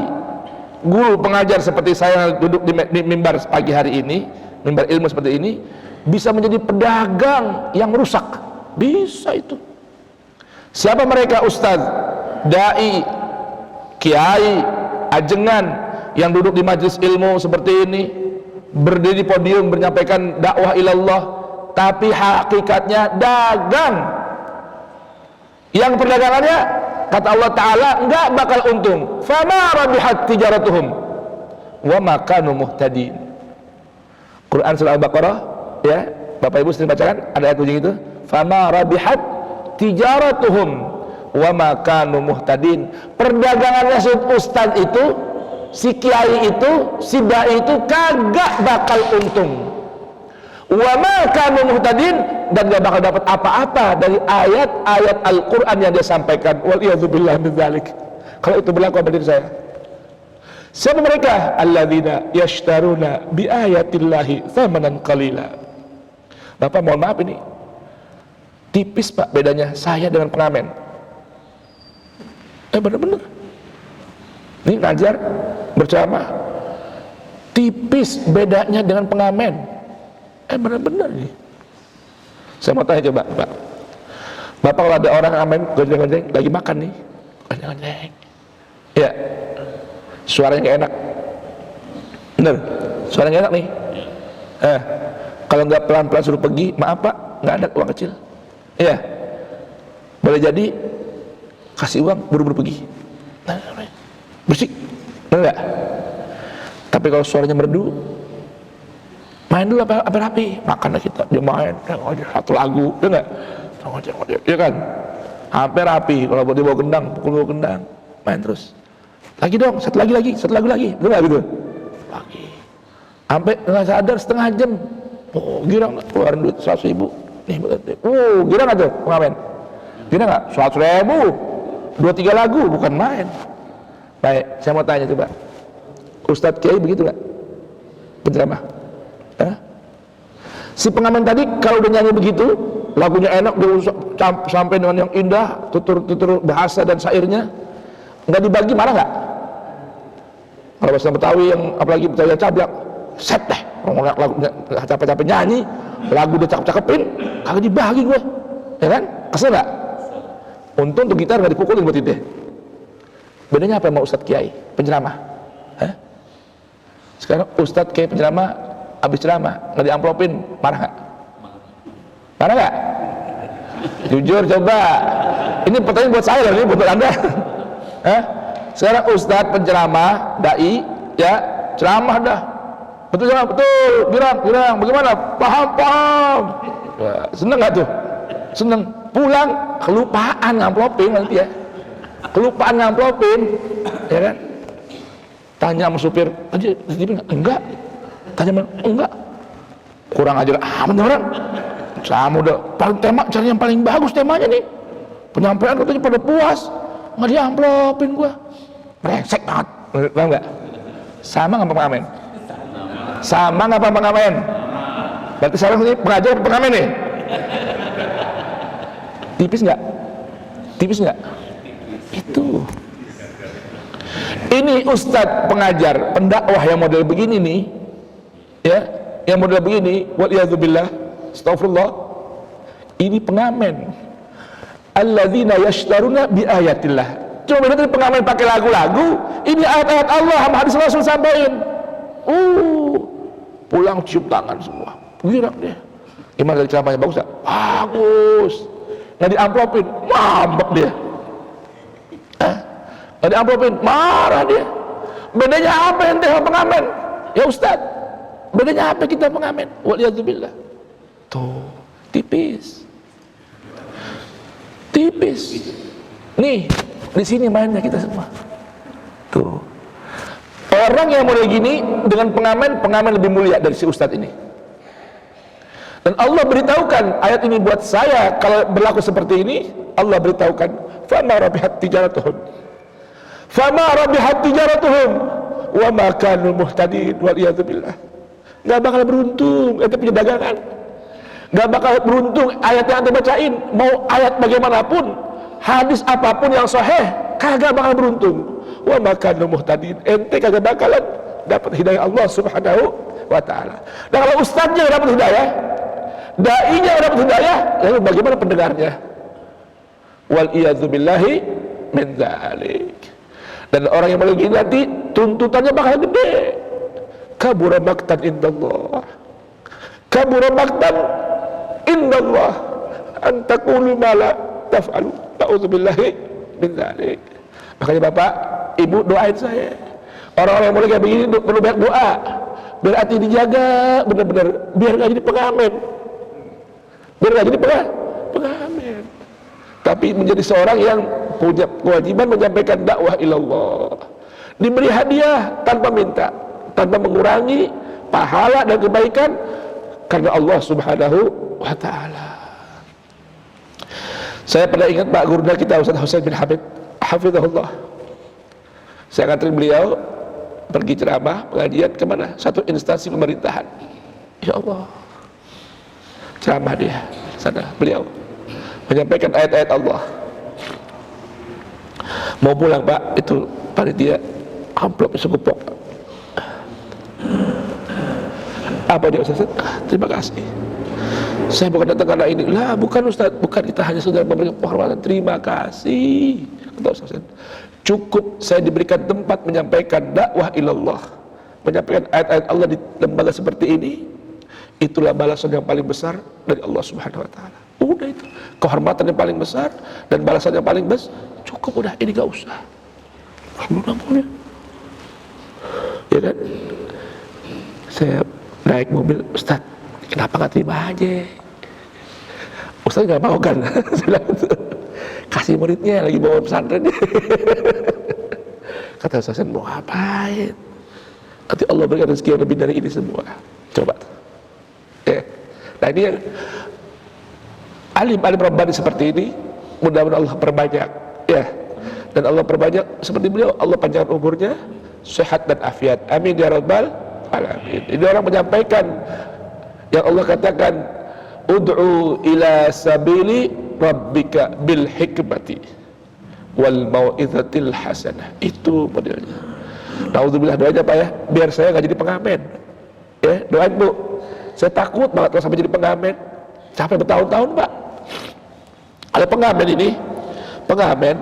guru pengajar seperti saya duduk di mimbar pagi hari ini, mimbar ilmu seperti ini, bisa menjadi pedagang yang rusak. Bisa itu. Siapa mereka? Ustaz, dai, kiai, ajengan yang duduk di majelis ilmu seperti ini, berdiri di podium menyampaikan dakwah ilallah, tapi hakikatnya dagang. Yang perdagangannya kata Allah Ta'ala enggak bakal untung. Fama rabihat tijaratuhum wa ma kanu muhtadin. Quran surah Al-Baqarah, ya, Bapak Ibu sering bacakan, ada ayat bunyi itu. Fama rabihat tijaratuhum wa ma kanu muhtadin. Perdagangannya si ustaz itu, si kiai itu, si dai itu kagak bakal untung. Wa ma kanu muhtadin, dan gak bakal dapat apa-apa dari ayat-ayat Al-Quran yang dia sampaikan. Waliyadzubillah min dzalik. Kalau itu berlaku pada diri saya. Siapa mereka? Alladzina yashtaruna bi ayatillahi thamanan qalila. Bapak mohon maaf, ini tipis Pak bedanya saya dengan pengamen. Bener-bener ini ngajar, berceramah, tipis bedanya dengan pengamen. Bener-bener nih. Saya mau tanya coba Pak, Bapak kalau ada orang ngamen gonjeng-gonjeng lagi makan nih, gonjeng-gonjeng, ya, suaranya gak enak, bener, suaranya gak enak nih. Kalau nggak pelan-pelan suruh pergi, maaf Pak, nggak ada uang kecil, iya, boleh jadi kasih uang buru-buru pergi, bersih, bener nggak? Tapi kalau suaranya merdu, main dulu apa rapi, makan kita, dia main, satu lagu, ya nggak? Ya kan? Hampir rapi, kalau dia bawa gendang, pukul bawa gendang, main terus. Lagi dong, satu lagu lagi, betul nggak gitu? Lagi, sampai nggak sadar setengah jam, oh girang, keluarin duit 100.000, nih, girang nggak tuh pengamen? Girang nggak? 100.000, 2-3 lagu, bukan main. Baik, saya mau tanya coba, Ustadz Kiai begitu nggak? Penceramah? Si pengamen tadi kalau udah nyanyi begitu, lagunya enak, sampai dengan yang indah, tutur bahasa dan syairnya, nggak dibagi, marah nggak? Kalau bahasa Betawi yang apalagi Betawi yang cablak, set deh, ngomong lagunya capek-capek nyanyi, lagu udah cakep-cakepin, kagak dibagi gue, ya kan? Kesel nggak? Untung tuh gitar nggak dipukulin buat itu. Bedanya apa sama Ustadz Kiai penceramah? Sekarang Ustadz Kiai penceramah, habis ceramah nggak diamplopin, marah nggak? Marah nggak? Jujur coba, ini pertanyaan buat saya loh, ini buat Anda. Sekarang Ustadz penceramah, dai, ya, ceramah dah, betul, girang, bagaimana? Paham. Seneng nggak tuh? Seneng. Pulang kelupaan ngamplopin nanti ya, kelupaan ngamplopin, ya kan? Tanya sama supir, tadi enggak, tanya enggak, kurang ajar amat orang. Sama udah paling tema, cari yang paling bagus temanya nih, penyampaian katanya pada puas, nggak diamplopin gua, brengsek banget, paham nggak? Sama nggak pengamen? Sama nggak pengamen? Berarti sekarang ini pengajar pengamen nih, tipis nggak? Tipis nggak? Itu. Ini ustadz pengajar, pendakwah yang model begini nih, ya, yang model begini, waliyadzubillah, astagfirullah, ini pengamen. Alladzina yashtaruna bi ayatillah. Cuma beda dari pengamen pakai lagu-lagu, ini ayat-ayat Allah sama hadis Rasul sampaikan. Pulang cium tangan semua, girang dia. Gimana dari ceramahnya, bagus gak? Bagus. Nggak diamplopin, ngambek dia. Nggak diamplopin, marah dia. Bedanya apa ente sama pengamen? Ya Ustaz, bedanya apa kita pengamen? Waliyadzubillah. Tuh, tipis. Nih, di sini mainnya kita semua. Tuh. Orang yang mulai gini dengan pengamen lebih mulia dari si Ustaz ini. Dan Allah beritahukan ayat ini buat saya, kalau berlaku seperti ini, Allah beritahukan, fama rabihat tijaratuhum wa ma kanu muhtadin waliyadzubillah. Gak bakal beruntung, itu punya dagangan. Gak bakal beruntung ayat yang anda bacain, mau ayat bagaimanapun, hadis apapun yang sahih, kagak bakal beruntung. Wa ma kanu muhtadin, ente kagak bakalan dapat hidayah Allah Subhanahu wa ta'ala. Dan kalau ustaznya dapat hidayah, dai-nya dapat hidayah, lalu bagaimana pendengarnya? wal iyadzu billahi min dzalik. Dan orang yang paling nanti tuntutannya bakal gede. Kabura maqtan indallah, kabura maqtan indallah an taqulu ma la taf'alu, na'udzubillahi min dzalik. Makanya Bapak, Ibu doain saya. Orang-orang yang mulai kayak begini perlu banyak doa, biar hati dijaga benar-benar, biar nggak jadi pengamen, biar nggak jadi pengamen, tapi menjadi seorang yang punya kewajiban menyampaikan dakwah ilallah, diberi hadiah tanpa minta, tanpa mengurangi pahala dan kebaikan karena Allah Subhanahu wa ta'ala. Saya pernah ingat Pak Gurda kita Ustaz Husain bin Habib hafizahullah, saya nganterin beliau pergi ceramah pengajian kemana? Satu instansi pemerintahan. Ya Allah, ceramah dia sana, beliau menyampaikan ayat-ayat Allah. Mau pulang Pak, itu panitia amplop sekupok. Apa dia Ustaz? Terima kasih. Saya bukan datang karena ini. Lah bukan Ustaz, bukan, kita hanya sekedar memberikan penghormatan. Terima kasih. Kata Ustaz, cukup saya diberikan tempat menyampaikan dakwah ilallah, menyampaikan ayat-ayat Allah di lembaga seperti ini. Itulah balasan yang paling besar dari Allah Subhanahu wa ta'ala. Udah itu, kehormatan yang paling besar dan balasan yang paling besar. Cukup udah, ini gak usah. Alhamdulillah. Ya kan? Saya naik mobil, Ustaz, kenapa gak terima aja? Ustaz gak mau kan? Kasih muridnya lagi bawa pesantren. Kata Ustaz, mau ngapain? Nanti Allah berikan rezeki yang lebih dari ini semua. Coba. Ya. Nah ini yang alim Rabbani seperti ini, mudah-mudahan Allah perbanyak, ya. Dan Allah perbanyak seperti beliau, Allah panjangkan umurnya, sehat dan afiat. Amin ya rabbal alamin. Ini orang menyampaikan yang Allah katakan, ud'u ila sabili rabbika bil hikmati wal mau'izatil hasanah. Itu modelnya. Nauzubillah, doanya Pak ya, biar saya nggak jadi pengamen. Ya, doain Bu. Saya takut banget kalau sampai jadi pengamen. Sampai bertahun-tahun Pak. Ada pengamen ini, pengamen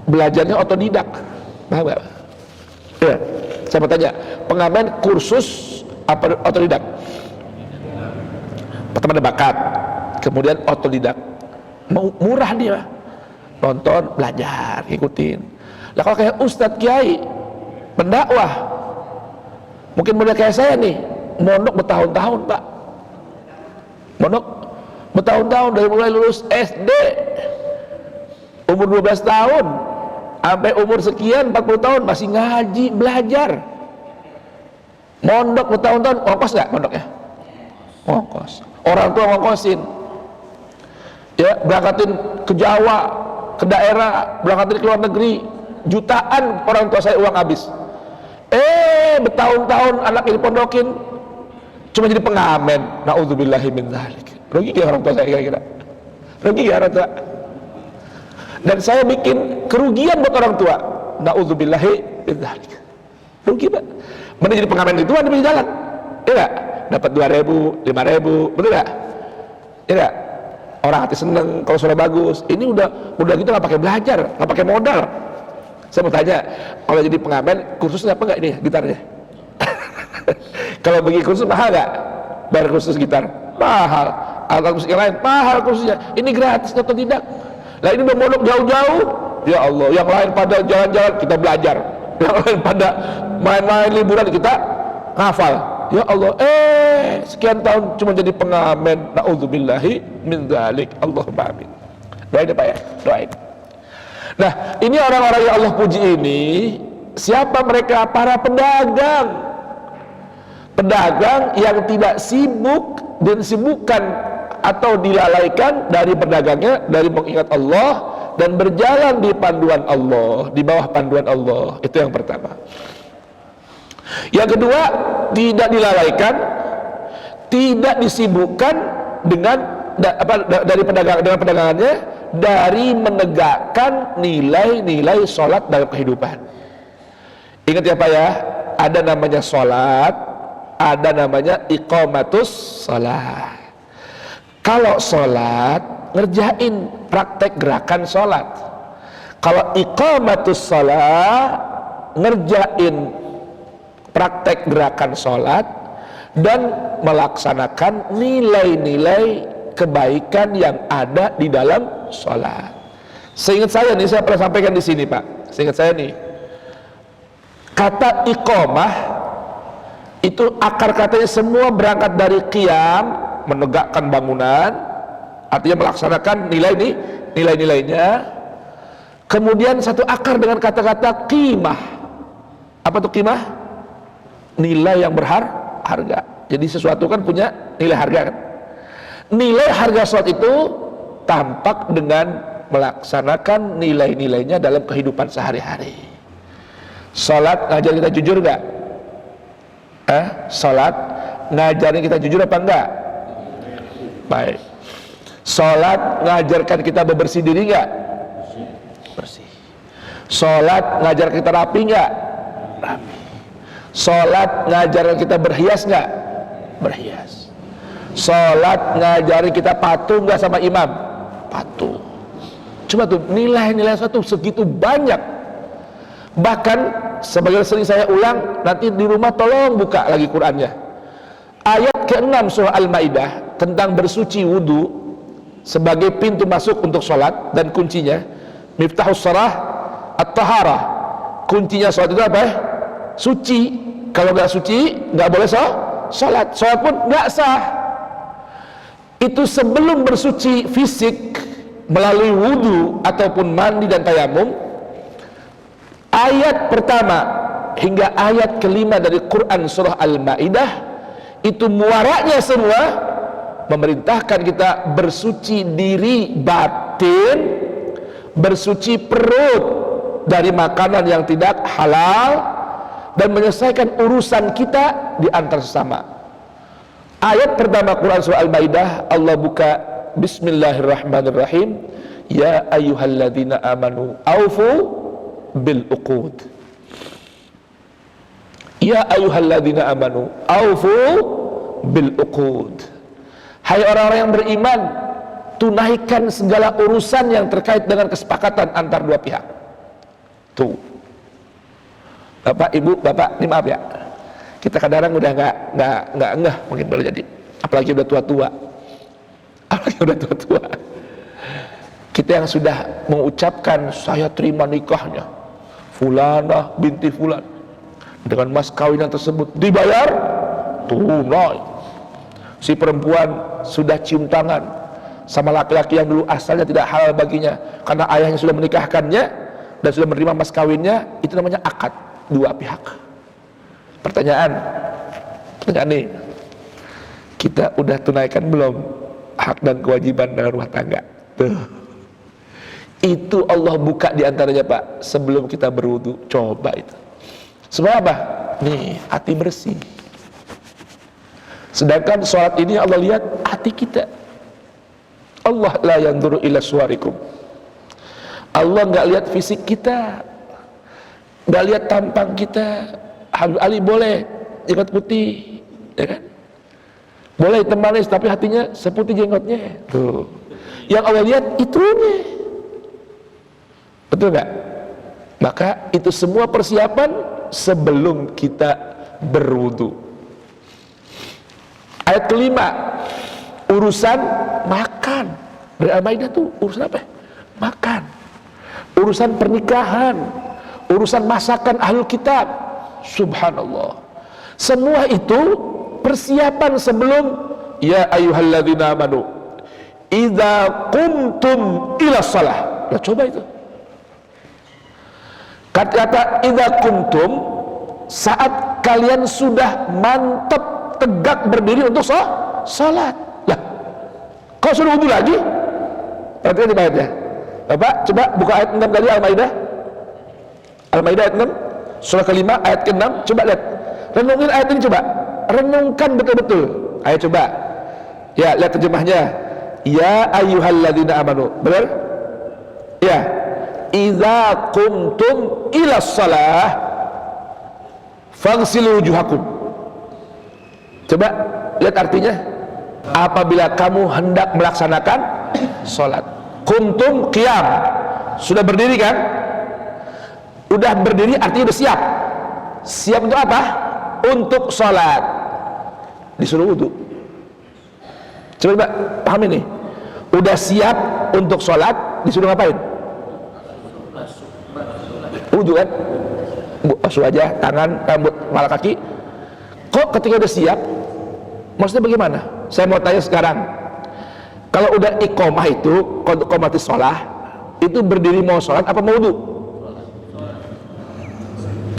belajarnya otodidak. Paham nggak? Ya, saya mau tanya, pengamen kursus apa otodidak? Pertama ada bakat, kemudian otodidak. Murah dia, nonton, belajar, ngikutin. Lah kalau kayak Ustadz Kiai, pendakwah, mungkin model kayak saya nih, mondok bertahun-tahun Pak. Mondok bertahun-tahun, dari mulai lulus SD umur 12 tahun sampai umur sekian 40 tahun masih ngaji, belajar. Mondok bertahun-tahun, ongkos nggak mondoknya? Ongkos. Orang tua ngongkosin. Ya, berangkatin ke Jawa, ke daerah, berangkatin ke luar negeri, jutaan orang tua saya uang habis. Bertahun-tahun anak ini pondokin, cuma jadi pengamen. Na'udzubillahi min dzalik. Rugi ya orang tua saya kira-kira? Rugi ya orang tua? Dan saya bikin kerugian buat orang tua. Na'udzubillahi min dzalik. Rugi Pak. Mana jadi pengamen itu ada di jalan? Ya enggak? Dapat 2.000, 5.000, betul enggak? Ya enggak? Orang hati seneng kalau suara bagus. Ini udah kita nggak pakai belajar, nggak pakai modal. Saya mau tanya, kalau jadi pengamen kursusnya apa enggak ini gitarnya? Kalau pergi kursus mahal nggak? Bayar kursus gitar mahal, alat musik yang lain mahal kursusnya. Ini gratis atau tidak? Nah ini udah mondok jauh-jauh, ya Allah. Yang lain pada jalan-jalan, kita belajar. Yang lain pada main-main liburan, kita ngafal. Ya Allah, sekian tahun cuma jadi pengamen. Na'udzubillahi min dzalik. Allahumma amin. Doain ya Pak ya, doain. Nah ini orang-orang yang Allah puji ini, siapa mereka? Para pedagang. Pedagang yang tidak sibuk dan sibukkan atau dilalaikan dari berdagangnya, dari mengingat Allah dan berjalan di panduan Allah, di bawah panduan Allah. Itu yang pertama. Yang kedua, tidak dilalaikan, tidak disibukkan dengan dari pedagangannya, dari menegakkan nilai-nilai sholat dalam kehidupan. Ingat ya Pak ya, ada namanya sholat, ada namanya iqamatus sholat. Kalau sholat Ngerjain praktek gerakan sholat. Kalau iqamatus shalah, ngerjain praktek gerakan sholat dan melaksanakan nilai-nilai kebaikan yang ada di dalam sholat. Seingat saya nih, saya pernah sampaikan di sini Pak, seingat saya nih, kata iqamah itu akar katanya semua berangkat dari qiyam, menegakkan bangunan, artinya melaksanakan nilai-nilainya. Kemudian satu akar dengan kata-kata qimah. Apa tuh qimah? Nilai yang berharga. Jadi sesuatu kan punya nilai harga kan. Nilai harga sholat itu tampak dengan melaksanakan nilai-nilainya dalam kehidupan sehari-hari. Sholat ngajarin kita jujur gak? Sholat ngajarin kita jujur apa enggak? Baik. Sholat ngajarkan kita bebersih diri gak? Bersih. Sholat ngajarkan kita rapi gak? Rapi. Sholat ngajarkan kita berhias gak? Berhias. Sholat ngajarin kita patuh gak sama imam? Patuh. Coba tuh nilai-nilai satu segitu banyak. Bahkan sebagai sering saya ulang, nanti di rumah tolong buka lagi Qur'annya. Ayat ke-6 surah Al-Maidah tentang bersuci wudu sebagai pintu masuk untuk sholat, dan kuncinya miftahus shalah at-taharah. Kuncinya sholat itu apa? Suci. Kalau nggak suci nggak boleh sholat. Sholat pun nggak sah. Itu sebelum bersuci fisik melalui wudu ataupun mandi dan tayamum. Ayat pertama hingga ayat kelima dari Quran surah Al-Maidah itu muaranya semua memerintahkan kita bersuci diri batin, bersuci perut dari makanan yang tidak halal, dan menyelesaikan urusan kita di antar sesama. Ayat pertama Quran surah Al-Maidah, Allah buka Bismillahirrahmanirrahim, ya ayyuhalladzina amanu aufu bil uqud. Ya ayyuhalladzina amanu aufu bil uqud. Hai orang-orang yang beriman, tunaikan segala urusan yang terkait dengan kesepakatan antar dua pihak. Tuh, Bapak, Ibu, Bapak, ini maaf ya, kita kadang-kadang udah nggak ngeh mungkin boleh jadi, apalagi udah tua-tua, kita yang sudah mengucapkan saya terima nikahnya Fulanah binti Fulan dengan mas kawinan tersebut dibayar tunai. Si perempuan sudah cium tangan sama laki-laki yang dulu asalnya tidak halal baginya karena ayahnya sudah menikahkannya dan sudah menerima mas kawinnya, itu namanya akad dua pihak. Pertanyaan nih, kita udah tunaikan belum hak dan kewajiban dalam rumah tangga? Tuh, itu Allah buka diantaranya Pak sebelum kita berwudu. Coba itu sebab apa? Nih, hati bersih. Sedangkan sholat ini Allah lihat hati kita. Allah la yanzuru ila suwarikum. Allah nggak lihat fisik kita, nggak lihat tampang kita. Habib Ali boleh jenggot putih, ya kan? Boleh hitam manis tapi hatinya seputih jenggotnya. Tuh, yang Allah lihat itunya. Betul nggak? Maka itu semua persiapan sebelum kita berwudu. Ayat kelima, urusan makan. Dari Al-Maidah tuh urusan apa? Makan. Urusan pernikahan, urusan masakan ahlul kitab. Subhanallah. Semua itu persiapan sebelum ya ayyuhalladzina amanu idza qumtum ila shalah. Nah, coba itu. Kata-kata idza qumtum, saat kalian sudah mantap tegak berdiri untuk salat. Lah, kau suruh wudu lagi? Perhatikan di ayatnya. Bapak, coba buka ayat 6 tadi Al-Maidah. Al-Maidah ayat 6, surah kelima ayat ke-6, coba lihat. Renungin ayat ini coba. Renungkan betul-betul. Ayo coba. Ya, lihat terjemahnya. Ya ayyuhalladzina amanu. Benar? Ya. Idza qumtum ila shalah faghsilu wujuhakum. Coba lihat artinya. Apabila kamu hendak melaksanakan Salat. Qumtum qiyam. Sudah berdiri kan? Udah berdiri artinya udah siap. Siap untuk apa? Untuk salat. Disuruh wudu. Coba pahami nih. Udah siap untuk salat, disuruh ngapain? Wudu kan? Basuh aja tangan, rambut, kepala, kaki. Kok ketika udah siap, maksudnya bagaimana? Saya mau tanya sekarang. Kalau udah iqomah itu, iqomatis sholah, itu berdiri mau sholat apa mau wudu?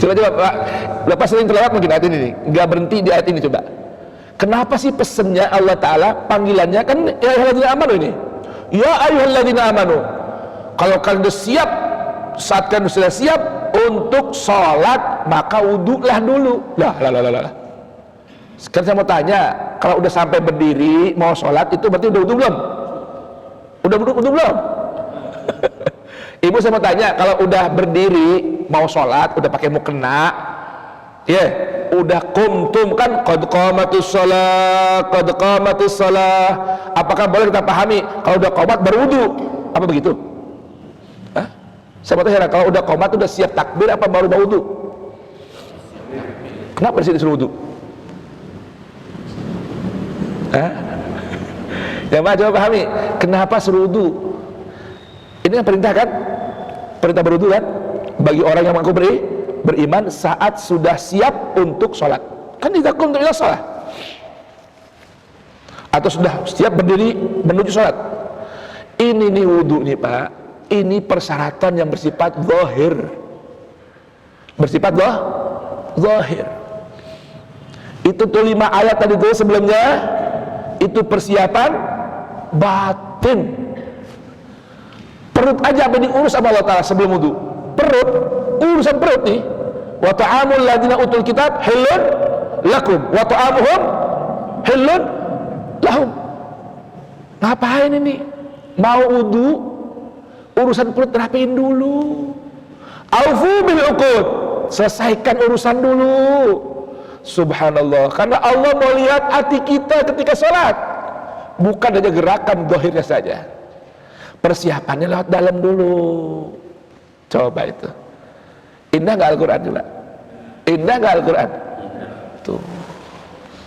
Coba Pak, lepas sering terlewat mungkin ayat ini nih, nggak berhenti di ayat ini coba. Kenapa sih pesennya Allah Ta'ala, panggilannya kan ya ayyuhalladzina amanu ini? Ya ayyuhalladzina amanu. Kalau kalian sudah siap, saat kalian sudah siap untuk sholat, maka wudulah dulu. Lah. Sekarang saya mau tanya, kalau udah sampai berdiri mau sholat itu berarti udah wudu belum? Udah wudu belum? Ibu saya mau tanya, kalau udah berdiri mau sholat, udah pakai mukena, ya, udah qumtum kan, qad qamatis shalah, apakah boleh kita pahami kalau udah qomat berwudu? Apa begitu? Hah? Saya mau tanya, kalau udah qomat udah siap takbir apa baru wudu? Kenapa di sini disuruh wudu? Hah? Ya Pak, coba pahami, kenapa suruh wudu? Ini kan perintah kan? Perintah berwudu kan? Bagi orang yang mengaku beriman saat sudah siap untuk sholat. Kan tidak qumtum ila sholat. Atau sudah siap berdiri menuju sholat. Ini nih wudu nih Pak. Ini persyaratan yang bersifat zahir. Bersifat zahir. Itu tuh 5 ayat tadi tuh sebelumnya. Itu persiapan batin. Perut aja apa diurus sama Allah Ta'ala sebelum wudu. Perut, urusan perut nih. Wa ta'amul ladzina utul kitab halal lakum wa ta'amuhum halal lahum. Ngapain ini? Mau wudu, urusan perut rapiin dulu. Aufu bil uqud, selesaikan urusan dulu. Subhanallah, karena Allah mau lihat hati kita ketika sholat, bukan hanya gerakan zahirnya saja. Persiapannya lewat dalam dulu. Coba itu. Indah nggak Al-Quran juga? Indah nggak Al-Quran? Tuh.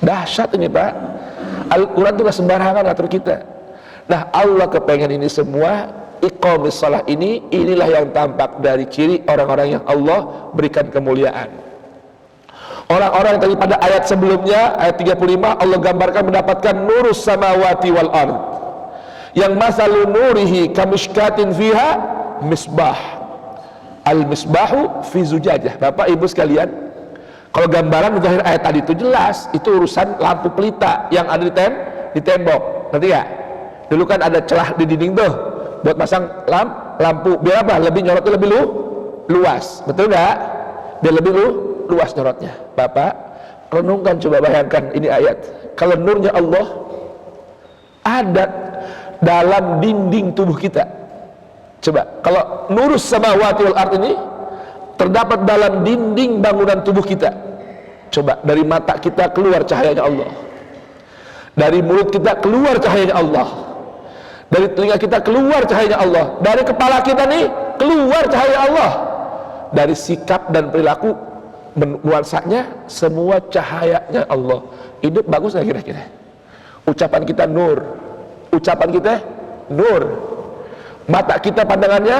Dahsyat ini Pak. Al-Quran itu nggak sembarangan atur kita. Nah Allah kepengen ini semua. Iqamis shalah ini, inilah yang tampak dari ciri orang-orang yang Allah berikan kemuliaan. Orang-orang yang tadi pada ayat sebelumnya, ayat 35, Allah gambarkan mendapatkan nurus samawati wal ard. Yang masalu nurihi kamishkatin fiha misbah. Al-misbahu fi zujajah. Bapak Ibu sekalian, kalau gambaran zahir ayat tadi itu jelas, itu urusan lampu pelita yang ada di tembok. Ngerti ya? Dulu kan ada celah di dinding tuh buat pasang lampu. Biar apa? Lebih nyorotnya lebih luas. Betul nggak? Biar lebih luas nyorotnya. Bapak, renungkan, coba bayangkan ini ayat. Kalau nurnya Allah ada dalam dinding tubuh kita. Coba, kalau nurus samawati wal ard ini terdapat dalam dinding bangunan tubuh kita. Coba, dari mata kita keluar cahayanya Allah. Dari mulut kita keluar cahayanya Allah. Dari telinga kita keluar cahayanya Allah. Dari kepala kita nih keluar cahaya Allah. Dari sikap dan perilaku nuansanya semua cahayanya Allah. Hidup bagus nggak kira-kira? Ucapan kita nur. Ucapan kita nur. Mata kita pandangannya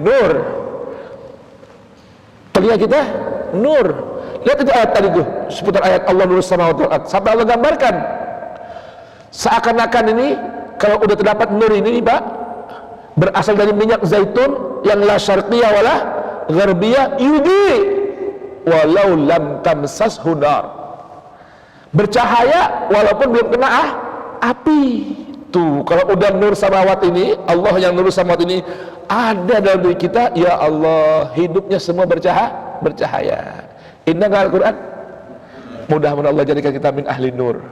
nur. Telinga kita nur. Lihat itu ayat tadi tuh, seputar ayat Allah nurus samawati wal ard. Sampai Allah gambarkan seakan-akan ini kalau udah terdapat nur ini Pak, berasal dari minyak zaitun yang la syarqiyah wala gharbiyah yudi walau lam tamsashu nar. Bercahaya walaupun belum kena api. Tuh, kalau udah nur samawat ini, Allah yang nur samawat ini ada dalam diri kita, ya Allah, hidupnya semua bercahaya. Indah nggak Al-Quran? Mudah-mudahan Allah jadikan kita min ahli nur.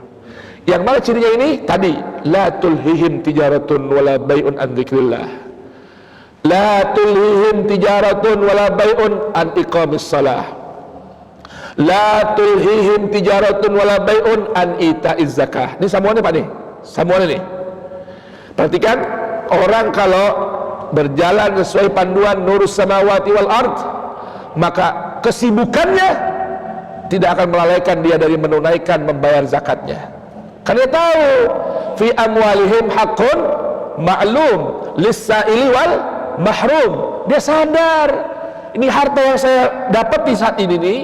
Yang mana cirinya ini? Tadi, la tulhihim tijaratun wala bay'un an dzikrillah. La tulhihim tijaratun wala bay'un an iqamis salah. La tulhihim tijaratun wala bay'un an ita'iz zakah. Ini sambungannya Pak nih. Sambungannya nih. Perhatikan, orang kalau berjalan sesuai panduan nurus samawati wal ard, maka kesibukannya tidak akan melalaikan dia dari menunaikan membayar zakatnya. Karena dia tahu fi amwalihim haqqun ma'lum lis-sa'ili wal mahrum. Dia sadar ini harta yang saya dapat di saat ini nih,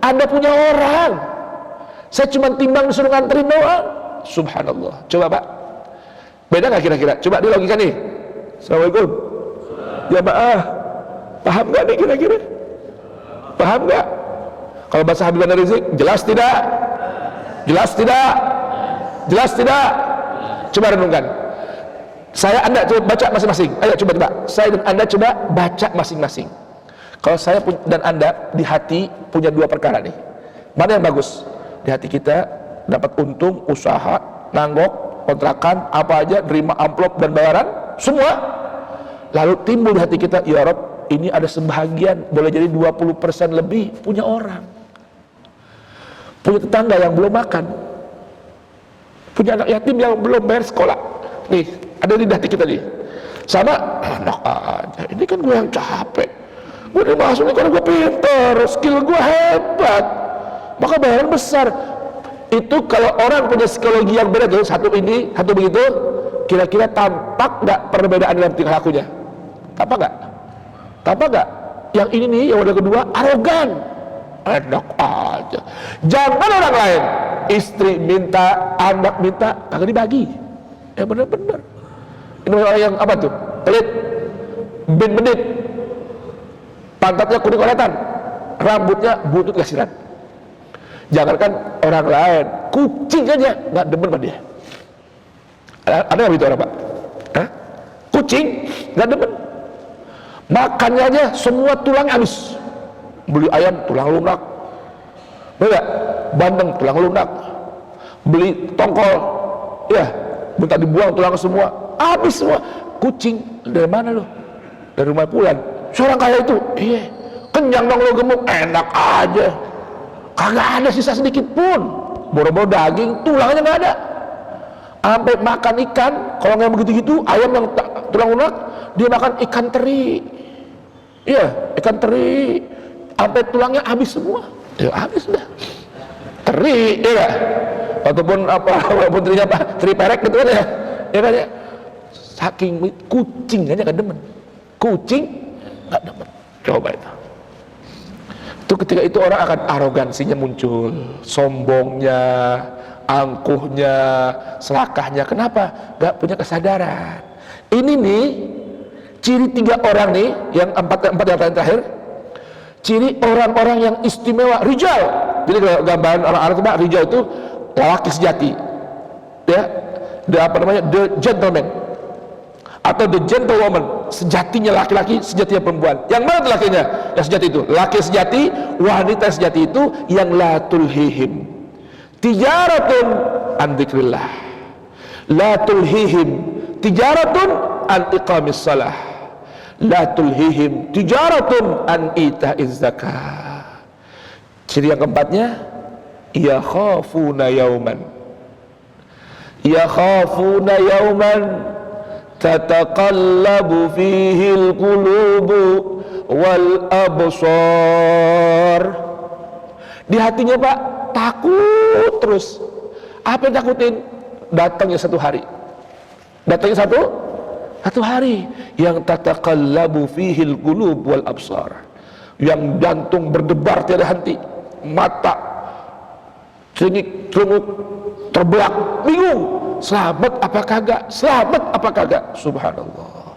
Anda punya orang. Saya cuma timbang disuruh nganterin doang. Subhanallah. Coba Pak, beda nggak kira-kira? Coba di logika nih. Assalamualaikum. Jamaah, paham nggak nih kira-kira? Paham nggak? Kalau bahasa Habibana Rizik, jelas tidak? Jelas tidak? Jelas tidak? Coba renungkan. Saya Anda coba baca masing-masing. Ayo coba. Saya dan Anda coba baca masing-masing. Kalau saya dan Anda di hati punya dua perkara nih. Mana yang bagus? Di hati kita dapat untung, usaha, nanggok, kontrakan, apa aja, terima amplop dan bayaran, semua. Lalu timbul di hati kita, ya Rob, ini ada sebahagian, boleh jadi 20% lebih punya orang. Punya tetangga yang belum makan. Punya anak yatim yang belum bayar sekolah. Nih, ada di hati kita nih. Sama, enak aja, ini kan gue yang capek. Gue dimasuk karena gue pintar, skill gue hebat, maka bayaran besar. Itu kalau orang punya psikologi yang beda, satu ini, satu begitu, kira-kira tampak nggak perbedaan dalam tingkah lakunya? Tampak nggak? Tampak nggak? Yang ini nih, yang udah kedua, arogan, enak aja. Jangan orang lain, istri minta, anak minta, kagak dibagi. Ya bener-bener. Ini orang yang apa tuh? Pelit, bin-benit, pantatnya kuning koletan, rambutnya butut kasiran. Jangankan orang lain, kucing aja nggak demen sama dia. Ada nggak begitu orang Pak? Hah? Kucing nggak demen. Makannya aja semua tulang habis. Beli ayam tulang lunak, bener? Bandeng tulang lunak, beli tongkol, ya minta dibuang tulang semua, habis semua. Kucing dari mana lo? Dari rumah Pulan. Seorang kaya itu, iya, kenyang dong lo, gemuk, enak aja. Kagak ada sisa sedikit pun. Boro-boro daging, tulangnya nggak ada. Sampai makan ikan, kalau nggak begitu-gitu, ayam yang tulang lunak, dia makan ikan teri. Iya, ikan teri. Sampai tulangnya habis semua. Ya habis dah. Teri, ya. Ataupun apa, walaupun terinya apa, teri perek gitu kan ya. Ya kan ya. Saking kucing aja nggak demen. Kucing nggak demen. Coba itu. Itu ketika itu orang akan arogansinya muncul, sombongnya, angkuhnya, serakahnya. Kenapa? Gak punya kesadaran. Ini nih ciri tiga orang nih, yang empat yang terakhir. Ciri orang-orang yang istimewa, rijal. Jadi kalau gambaran orang Arab itu, rijal itu lelaki sejati, ya, the gentleman atau the gentlewoman, sejatinya laki-laki, sejatinya perempuan. Yang mana itu lakinya? Yang sejati itu, laki sejati, wanita sejati itu yang la tulhihim tijaratun an dzikrillah, la tulhihim tijaratun an iqamis salah, la tulhihim tijaratun an ita'iz zakah. Ciri yang keempatnya, yakhafuna yauman, yakhafuna yauman tataqallabu fihil qulubu wal absar. Di hatinya Pak takut terus. Apa yang takutin? Datangnya satu hari. Datangnya satu hari yang tataqallabu fihil qulub wal absar. Yang jantung berdebar tiada henti, mata cengik, celunguk, terberak, bingung. Selamat apa kagak? Selamat apa kagak? Subhanallah.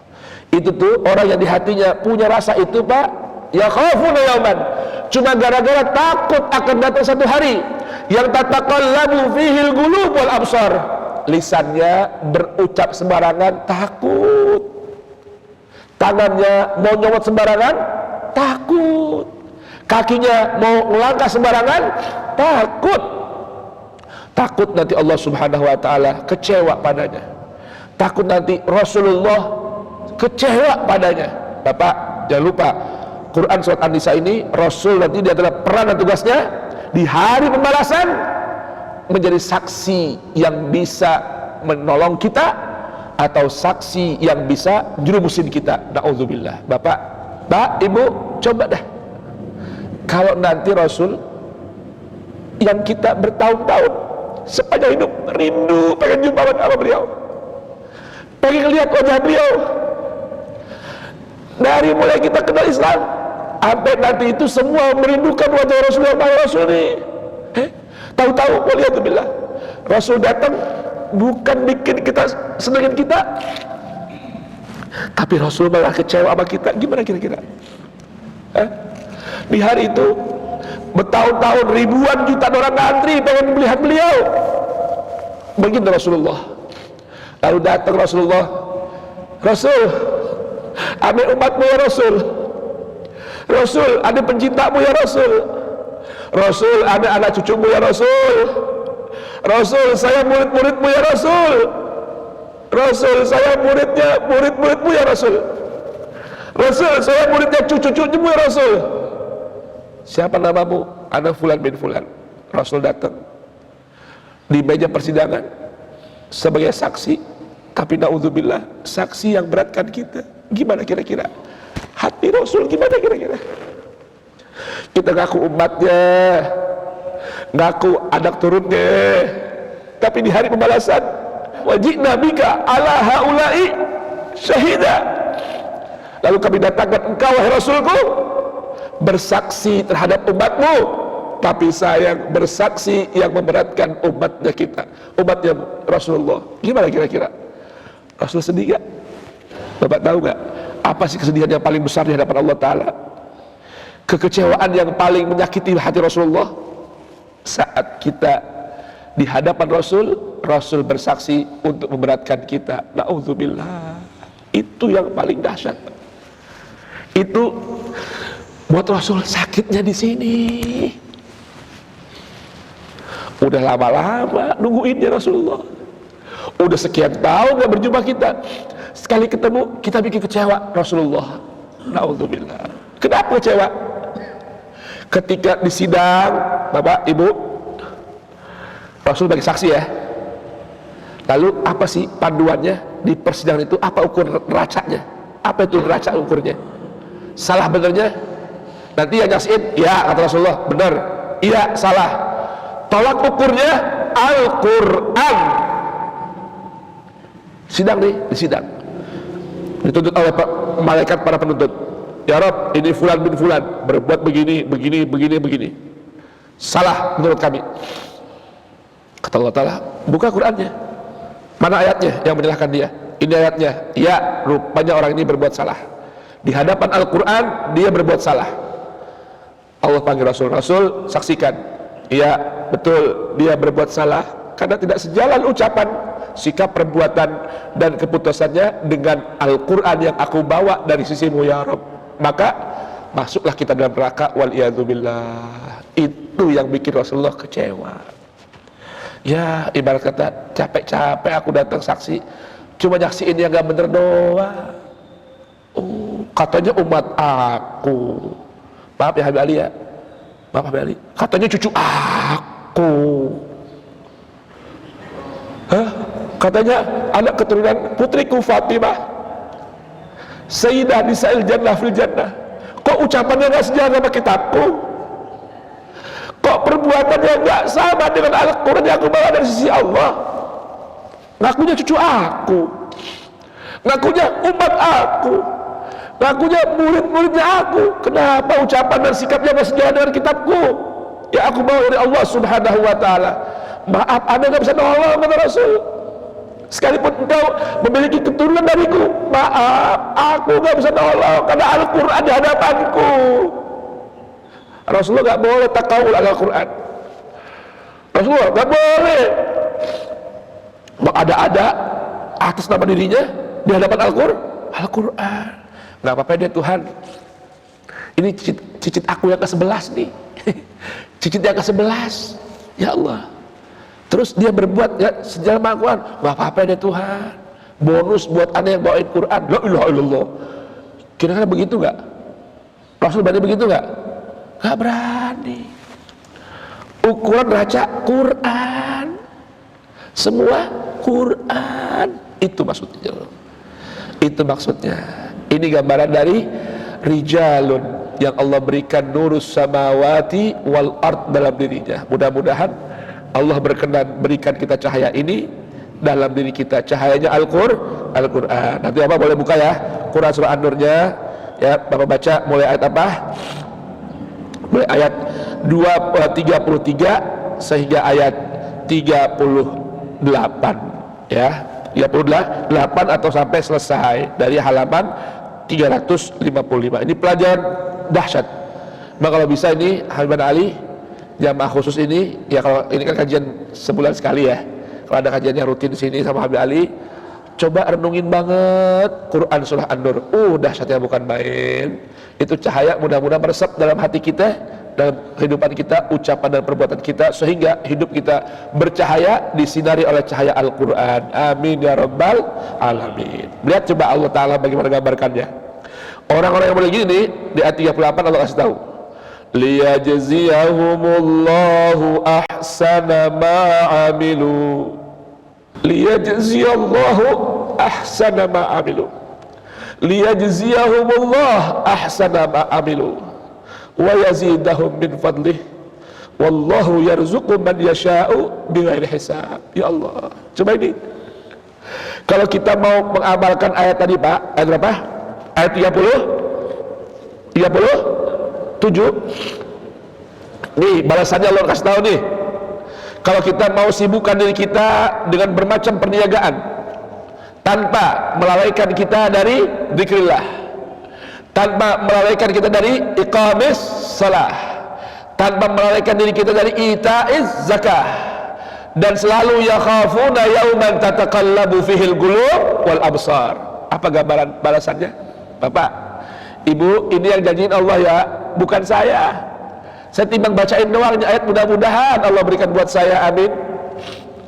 Itu tuh orang yang di hatinya punya rasa itu Pak, ya khafuna yauman, cuma gara-gara takut akan datang satu hari yang tataqallabu fihil qulub wal absar. Lisannya berucap sembarangan, takut. Tangannya mau nyomot sembarangan, takut. Kakinya mau melangkah sembarangan, takut. Takut nanti Allah Subhanahu wa taala kecewa padanya. Takut nanti Rasulullah kecewa padanya. Bapak, jangan lupa Quran surat An-Nisa ini, Rasul nanti dia adalah peran dan tugasnya di hari pembalasan menjadi saksi yang bisa menolong kita atau saksi yang bisa jerumusin kita. Na'udzubillah. Bapak, Ibu, coba dah. Kalau nanti Rasul yang kita bertahun-tahun sepanjang hidup rindu pengen jumpa sama beliau, pengen lihat wajah beliau, dari mulai kita kenal Islam sampai nanti itu semua merindukan wajah Rasul nih. Tahu-tahu waliyadzubillah Rasul datang bukan bikin kita senengin kita, tapi Rasul malah kecewa sama kita. Gimana kira-kira? Di hari itu bertahun-tahun ribuan juta orang ngantri pengen melihat beliau. Begitu Rasulullah. Lalu datang Rasulullah, Rasul, ada umatmu ya Rasul. Rasul, ada pencintamu ya Rasul. Rasul, ada anak cucumu ya Rasul. Rasul, saya murid-muridmu ya Rasul. Rasul, saya murid-muridmu ya Rasul. Rasul, saya muridnya cucu-cucumu ya Rasul. Siapa namamu? Ana fulan bin fulan. Rasul datang di meja persidangan sebagai saksi, tapi na'udzubillah saksi yang beratkan kita. Gimana kira-kira hati Rasul? Gimana kira-kira? Kita ngaku umatnya, ngaku anak turunnya, tapi di hari pembalasan wajibna bika ala haula'i syahida, lalu kami datangkan engkau wahai Rasulku bersaksi terhadap umatmu, tapi sayang bersaksi yang memberatkan umatnya kita, umatnya Rasulullah. Gimana kira-kira? Rasul sedih gak? Bapak tahu gak apa sih kesedihan yang paling besar di hadapan Allah Ta'ala? Kekecewaan yang paling menyakiti hati Rasulullah saat kita di hadapan Rasul, Rasul bersaksi untuk memberatkan kita. Na'udzubillah. Itu yang paling dahsyat. Itu buat Rasul sakitnya di sini. Udah lama-lama nungguin ya Rasulullah. Udah sekian tahun gak berjumpa kita. Sekali ketemu kita bikin kecewa Rasulullah. Na'udzubillah. Kenapa kecewa? Ketika di sidang, Bapak, Ibu, Rasul bagi saksi ya. Lalu apa sih panduannya di persidangan itu? Apa ukur neracanya? Apa itu neraca ukurnya? Salah benernya? Nanti yang nyaksiin, ya kata Rasulullah, benar. Iya, salah. Tolak ukurnya Al-Quran. Sidang nih, di sidang dituntut oleh malaikat para penuntut. Ya Rabb, ini fulan bin fulan berbuat begini, begini. Salah menurut kami. Kata Allah Ta'ala, buka Qurannya. Mana ayatnya yang menyalahkan dia? Ini ayatnya. Ya, rupanya orang ini berbuat salah. Di hadapan Al-Quran, dia berbuat salah. Allah panggil Rasul, saksikan. Iya, betul, dia berbuat salah karena tidak sejalan ucapan, sikap, perbuatan, dan keputusannya dengan Al-Quran yang aku bawa dari sisimu ya Rabb. Maka masuklah kita dalam neraka, waliyadzubillah. Itu yang bikin Rasulullah kecewa. Ya, ibarat kata, capek-capek aku datang saksi, cuma nyaksiin yang gak bener doang. Katanya umat aku. Maaf ya Habib Ali ya, maaf Habib Ali, katanya cucu aku. Katanya anak keturunan putriku Fatimah, Sayyidah Nisa'il Jannah fil Jannah. Kok ucapannya gak sejalan sama kitabku? Kok perbuatannya gak sama dengan Al-Quran yang aku bawa dari sisi Allah? Ngakunya cucu aku, ngakunya umat aku, ngakunya murid-muridnya aku. Kenapa ucapan dan sikapnya gak sejalan dengan kitabku yang aku bawa dari Allah Subhanahu wa Ta'ala? Maaf, Anda gak bisa nolong kata Rasul. Sekalipun engkau memiliki keturunan dariku, maaf, aku gak bisa nolong karena Al-Quran di hadapanku. Rasulullah gak boleh takawul Al-Quran. Rasulullah gak boleh ada atas nama dirinya di hadapan Al-Quran. Gak apa-apa deh Tuhan, ini cicit aku yang ke-11 nih. Cicit yang ke-11 ya Allah. Terus dia berbuat ya sejalan dengan Al-Quran, gak apa-apa deh Tuhan, bonus buat aneh yang bawain Quran. La ilaha illallah. Kira-kira begitu gak? Rasul berani begitu gak? Gak berani. Ukuran raca Quran, semua Quran. Itu maksudnya. Itu maksudnya. Ini gambaran dari rijalun yang Allah berikan nurus samawati wal ard dalam dirinya. Mudah-mudahan Allah berkenan berikan kita cahaya ini dalam diri kita. Cahayanya Al-Quran. Nanti Bapak boleh buka ya Quran surah An-Nurnya ya. Bapak baca mulai ayat apa? Mulai ayat 33 sehingga ayat 38 ya, 38 atau sampai selesai dari halaman 355. Ini pelajaran dahsyat. Maka kalau bisa ini Habib Ali jamaah khusus ini ya, kalau ini kan kajian sebulan sekali ya, kalau ada kajiannya rutin di sini sama Habib Ali, coba renungin banget Quran surah An-Nur. Dahsyatnya bukan main. Itu cahaya mudah-mudahan meresap dalam hati kita, dalam kehidupan kita, ucapan dan perbuatan kita, sehingga hidup kita bercahaya, disinari oleh cahaya Al-Quran. Amin ya rabbal alamin. Lihat coba Allah Ta'ala bagaimana gambarkannya. Orang-orang yang boleh gini nih, di ayat 38 Allah kasih tahu, liyajziyahumullahu ahsana ma'amilu, liyajziyallahu ahsana ma'amilu, liyajziyahumullah ahsana ma'amilu wa yazidahum min fadlih wallahu yarzuqu man yasha'u bighairi hisab. Ya Allah, coba ini kalau kita mau mengamalkan ayat tadi Pak, ayat berapa? Ayat 37 nih balasannya Allah kasih tahu nih. Kalau kita mau sibukkan diri kita dengan bermacam perniagaan tanpa melalaikan kita dari dzikrillah, tanpa melalaikan kita dari iqamis salah, tanpa melalaikan diri kita dari itaiz zakah, dan selalu yakhafuna yauman tataqallabu fihil qulub wal absar. Apa gambaran balasannya? Bapak, Ibu, ini yang janjiin Allah ya, bukan saya. Saya timbang bacain doang ayat, mudah-mudahan Allah berikan buat saya, amin.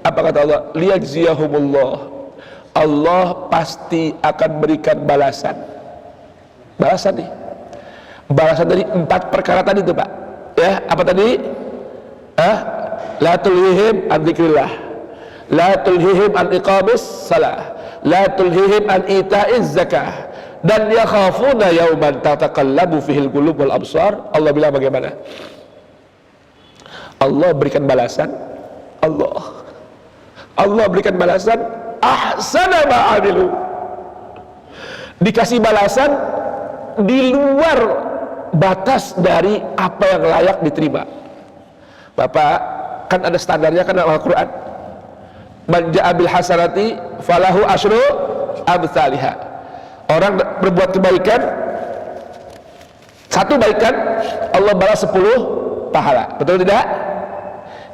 Apa kata Allah? Liyajziyahumullah, Allah pasti akan berikan balasan. Balasan nih, balasan dari 4 perkara tadi tuh Pak ya. Apa tadi? La tulhihim an dzikrillah, la tulhihim an iqamis salah, la tulhihim an itaiz zakah, dan yakhafuna yauman tataqallabu fihil qulub wal absar. Allah bilang bagaimana? Allah berikan balasan, Allah berikan balasan ahsana ma'amilu, dikasih balasan di luar batas dari apa yang layak diterima. Bapak, kan ada standarnya kan dalam Al-Quran, man ja'a bil hasanati falahu asyru amsalihha. Orang berbuat kebaikan, 1 baikan Allah balas 10 pahala. Betul tidak?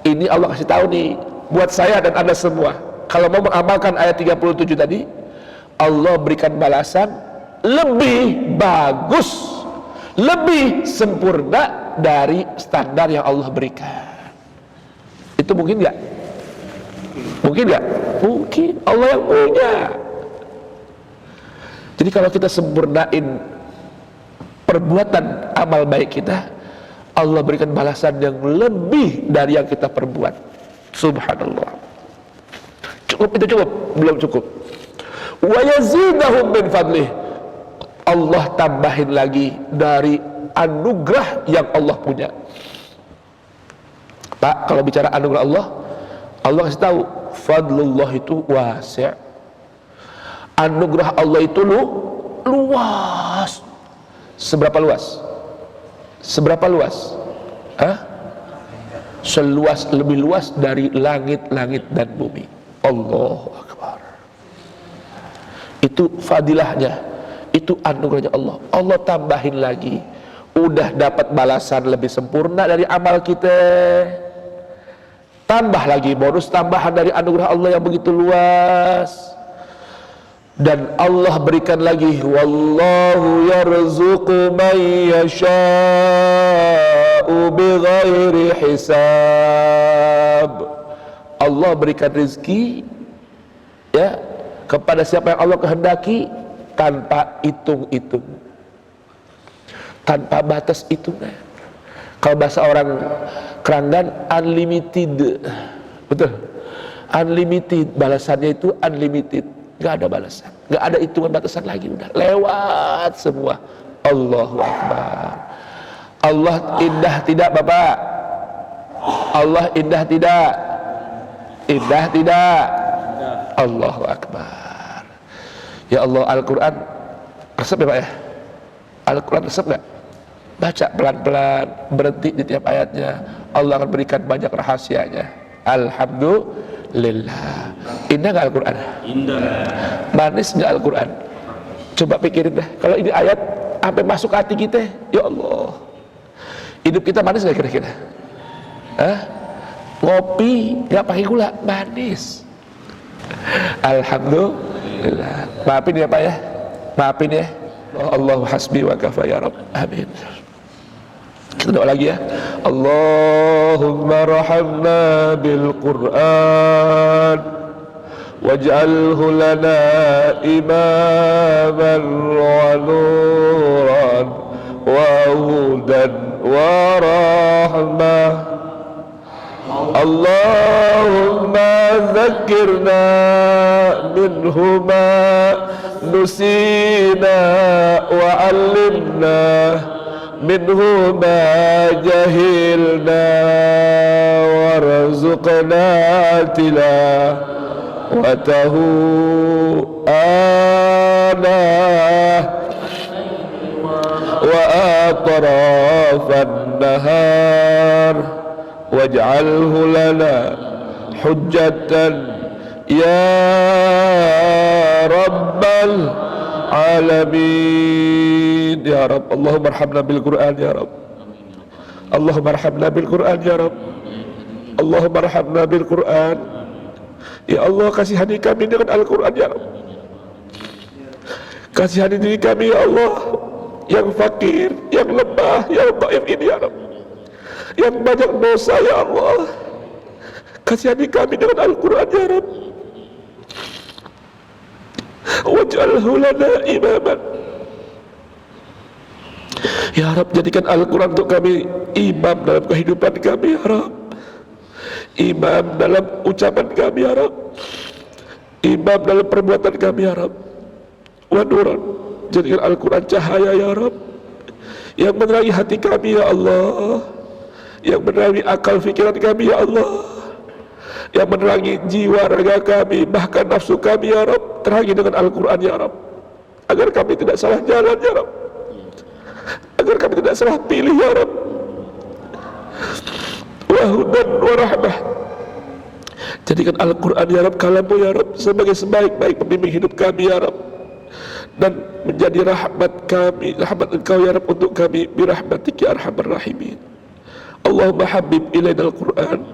Ini Allah kasih tahu nih buat saya dan Anda semua. Kalau mau mengamalkan ayat 37 tadi, Allah berikan balasan lebih bagus, lebih sempurna dari standar yang Allah berikan. Itu mungkin nggak? Mungkin nggak? Mungkin. Allah yang punya. Jadi kalau kita sempurnain perbuatan amal baik kita, Allah berikan balasan yang lebih dari yang kita perbuat. Subhanallah. Cukup itu cukup? Belum cukup. Wa yazidahum min fadlih, Allah tambahin lagi dari anugerah yang Allah punya. Pak, kalau bicara anugerah Allah, Allah kasih tahu fadlullah itu wasi'. Anugerah Allah itu luas. Seberapa luas? Seberapa luas? Seluas, lebih luas dari langit-langit dan bumi. Allahu Akbar. Itu fadilahnya, itu anugerahnya Allah. Allah tambahin lagi, udah dapat balasan lebih sempurna dari amal kita, tambah lagi bonus tambahan dari anugerah Allah yang begitu luas. Dan Allah berikan lagi, wallahu yarzuqu man yasha'u bighairi hisab. Allah berikan rezeki ya kepada siapa yang Allah kehendaki tanpa hitung-hitung, tanpa batas hitungan. Kalau bahasa orang keranggan, unlimited. Betul, unlimited, balasannya itu unlimited. nggak ada balasan, nggak ada hitungan batasan lagi, udah lewat semua. Allahu Akbar. Allah indah tidak Bapak? Allah indah tidak? Indah tidak? Allahu Akbar. Ya Allah, Al-Quran resep ya Pak ya? Al-Quran resep nggak? Baca pelan-pelan, berhenti di tiap ayatnya, Allah akan berikan banyak rahasianya. Alhamdulillah. Indah nggak Al-Quran? Indah. Manis nggak Al-Quran? Coba pikirin deh, kalau ini ayat sampai masuk hati kita, ya Allah, hidup kita manis nggak kira-kira? Hah? Ngopi nggak pakai gula, manis. Alhamdulillah. Maafin ya Pak ya, maafin ya. Allahu hasbi wa kafa ya Rabb. Amin. Kita doa lagi ya. Allahumma rahamna bil Qur'an waj'alhu lana imaman wa nuran wa hudan wa rahmah. Allahumma zakkirna minhu ma nusina wa 'allimna minhu ma jahilna warzuqna tilawatahu ana wa atrafan nahar waj'alhu lana hujjatan ya rabbal alamin ya Rabb. Allahumma arhamna bil Qur'an ya Rabb. Allahumma arhamna bil Qur'an ya Rabb. Allahumma arhamna bil Qur'an. Ya Allah, kasihani kami dengan Al-Quran ya Rabb. Kasihani diri kami ya Allah, yang fakir, yang lemah, yang dhaif ini ya Rabb, yang banyak dosa ya Allah. Kasihani kami dengan Al-Quran ya Rabb. Waj'alhu lana imaman. Ya Rabb, jadikan Al-Quran untuk kami imam dalam kehidupan kami ya Rabb, imam dalam ucapan kami ya Rabb, imam dalam perbuatan kami ya Rabb. Wa nuran, jadikan Al-Quran cahaya ya Rabb, yang menerangi hati kami ya Allah, yang menerangi akal fikiran kami ya Allah, yang menerangi jiwa raga kami, bahkan nafsu kami ya Rabb. Terangi dengan Al-Quran ya Rabb, agar kami tidak salah jalan ya Rabb, agar kami tidak salah pilih ya Rabb. Wa hudan wa rahmah, jadikan Al-Quran ya Rabb, kalammu ya Rabb, sebagai sebaik-baik pembimbing hidup kami ya Rabb, dan menjadi rahmat kami, rahmat Engkau ya Rabb untuk kami, birahmatika arhamar rahimin. Allahumma habib ilaina Al-Quran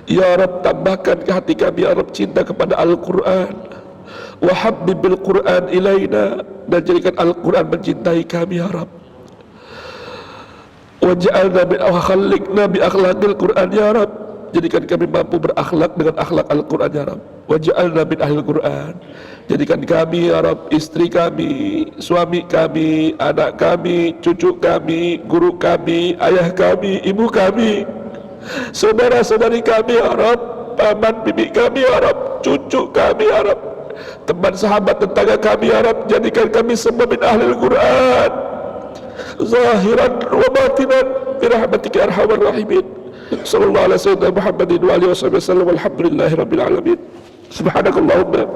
ya Rabb, tambahkan ke hati kami ya Rabb cinta kepada Al-Quran. Wa habib bil Quran ilaina, dan jadikan Al-Quran mencintai kami ya Rabb. Waj'alna bi akhlaqna bi akhlaqil Quran ya Rabb, jadikan kami mampu berakhlak dengan akhlak Al-Quran ya Rabb. Waj'alna min ahlil Quran, jadikan kami ya Rabb, istri kami, suami kami, anak kami, cucu kami, guru kami, ayah kami, ibu kami, saudara-saudari kami ya Rabb, paman bibi kami ya Rabb, cucu kami ya Rabb, teman sahabat tetangga kami ya Rabb, jadikan kami semua min ahlil Quran, zahiran wa batinan, birahmatika arhamar rahimin. Sallallahu alaihi wasallam Muhammadin wa alihi wasallam. Walhamdulillahi rabbil alamin. Subhanakallahumma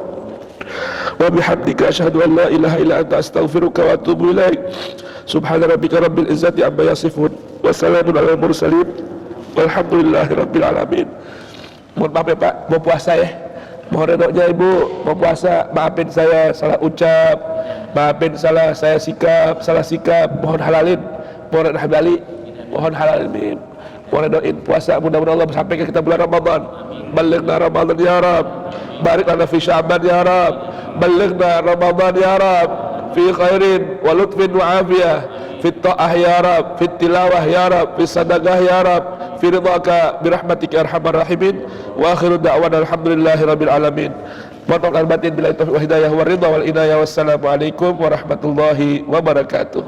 wa bihamdika asyhadu an la ilaha illa anta astaghfiruka wa atubu ilaik. Subhana rabbika rabbil izzati amma yasifun wa salamun alal mursalin walhamdulillahi rabbil alamin. Mohon maaf ya Pak, mau puasa ya. Mohon redoknya Ibu, mau puasa, maafin saya salah ucap, maafin salah saya salah sikap, mohon halalin, mohon halali, mohon halalin, mohon redokin puasa, mudah-mudahan Allah sampai ke kita bulan Ramadan. Balighna Ramadan ya Rabb, barik lana fi Sya'ban ya Rabb, balighna Ramadan ya Rabb, fi khairin wa lutfin wa afiyah, fi ta'ah ya Rabb, fi tilawah ya Rabb, fi sadaqah ya Rabb, fi ridhaka birahmatika arhamar rahimin. Wa akhiru da'wana alhamdulillahi rabbil alamin. Mohon batin bila taufiq wa hidayah wa ridha wal inayah. Wassalamu alaikum warahmatullahi wabarakatuh.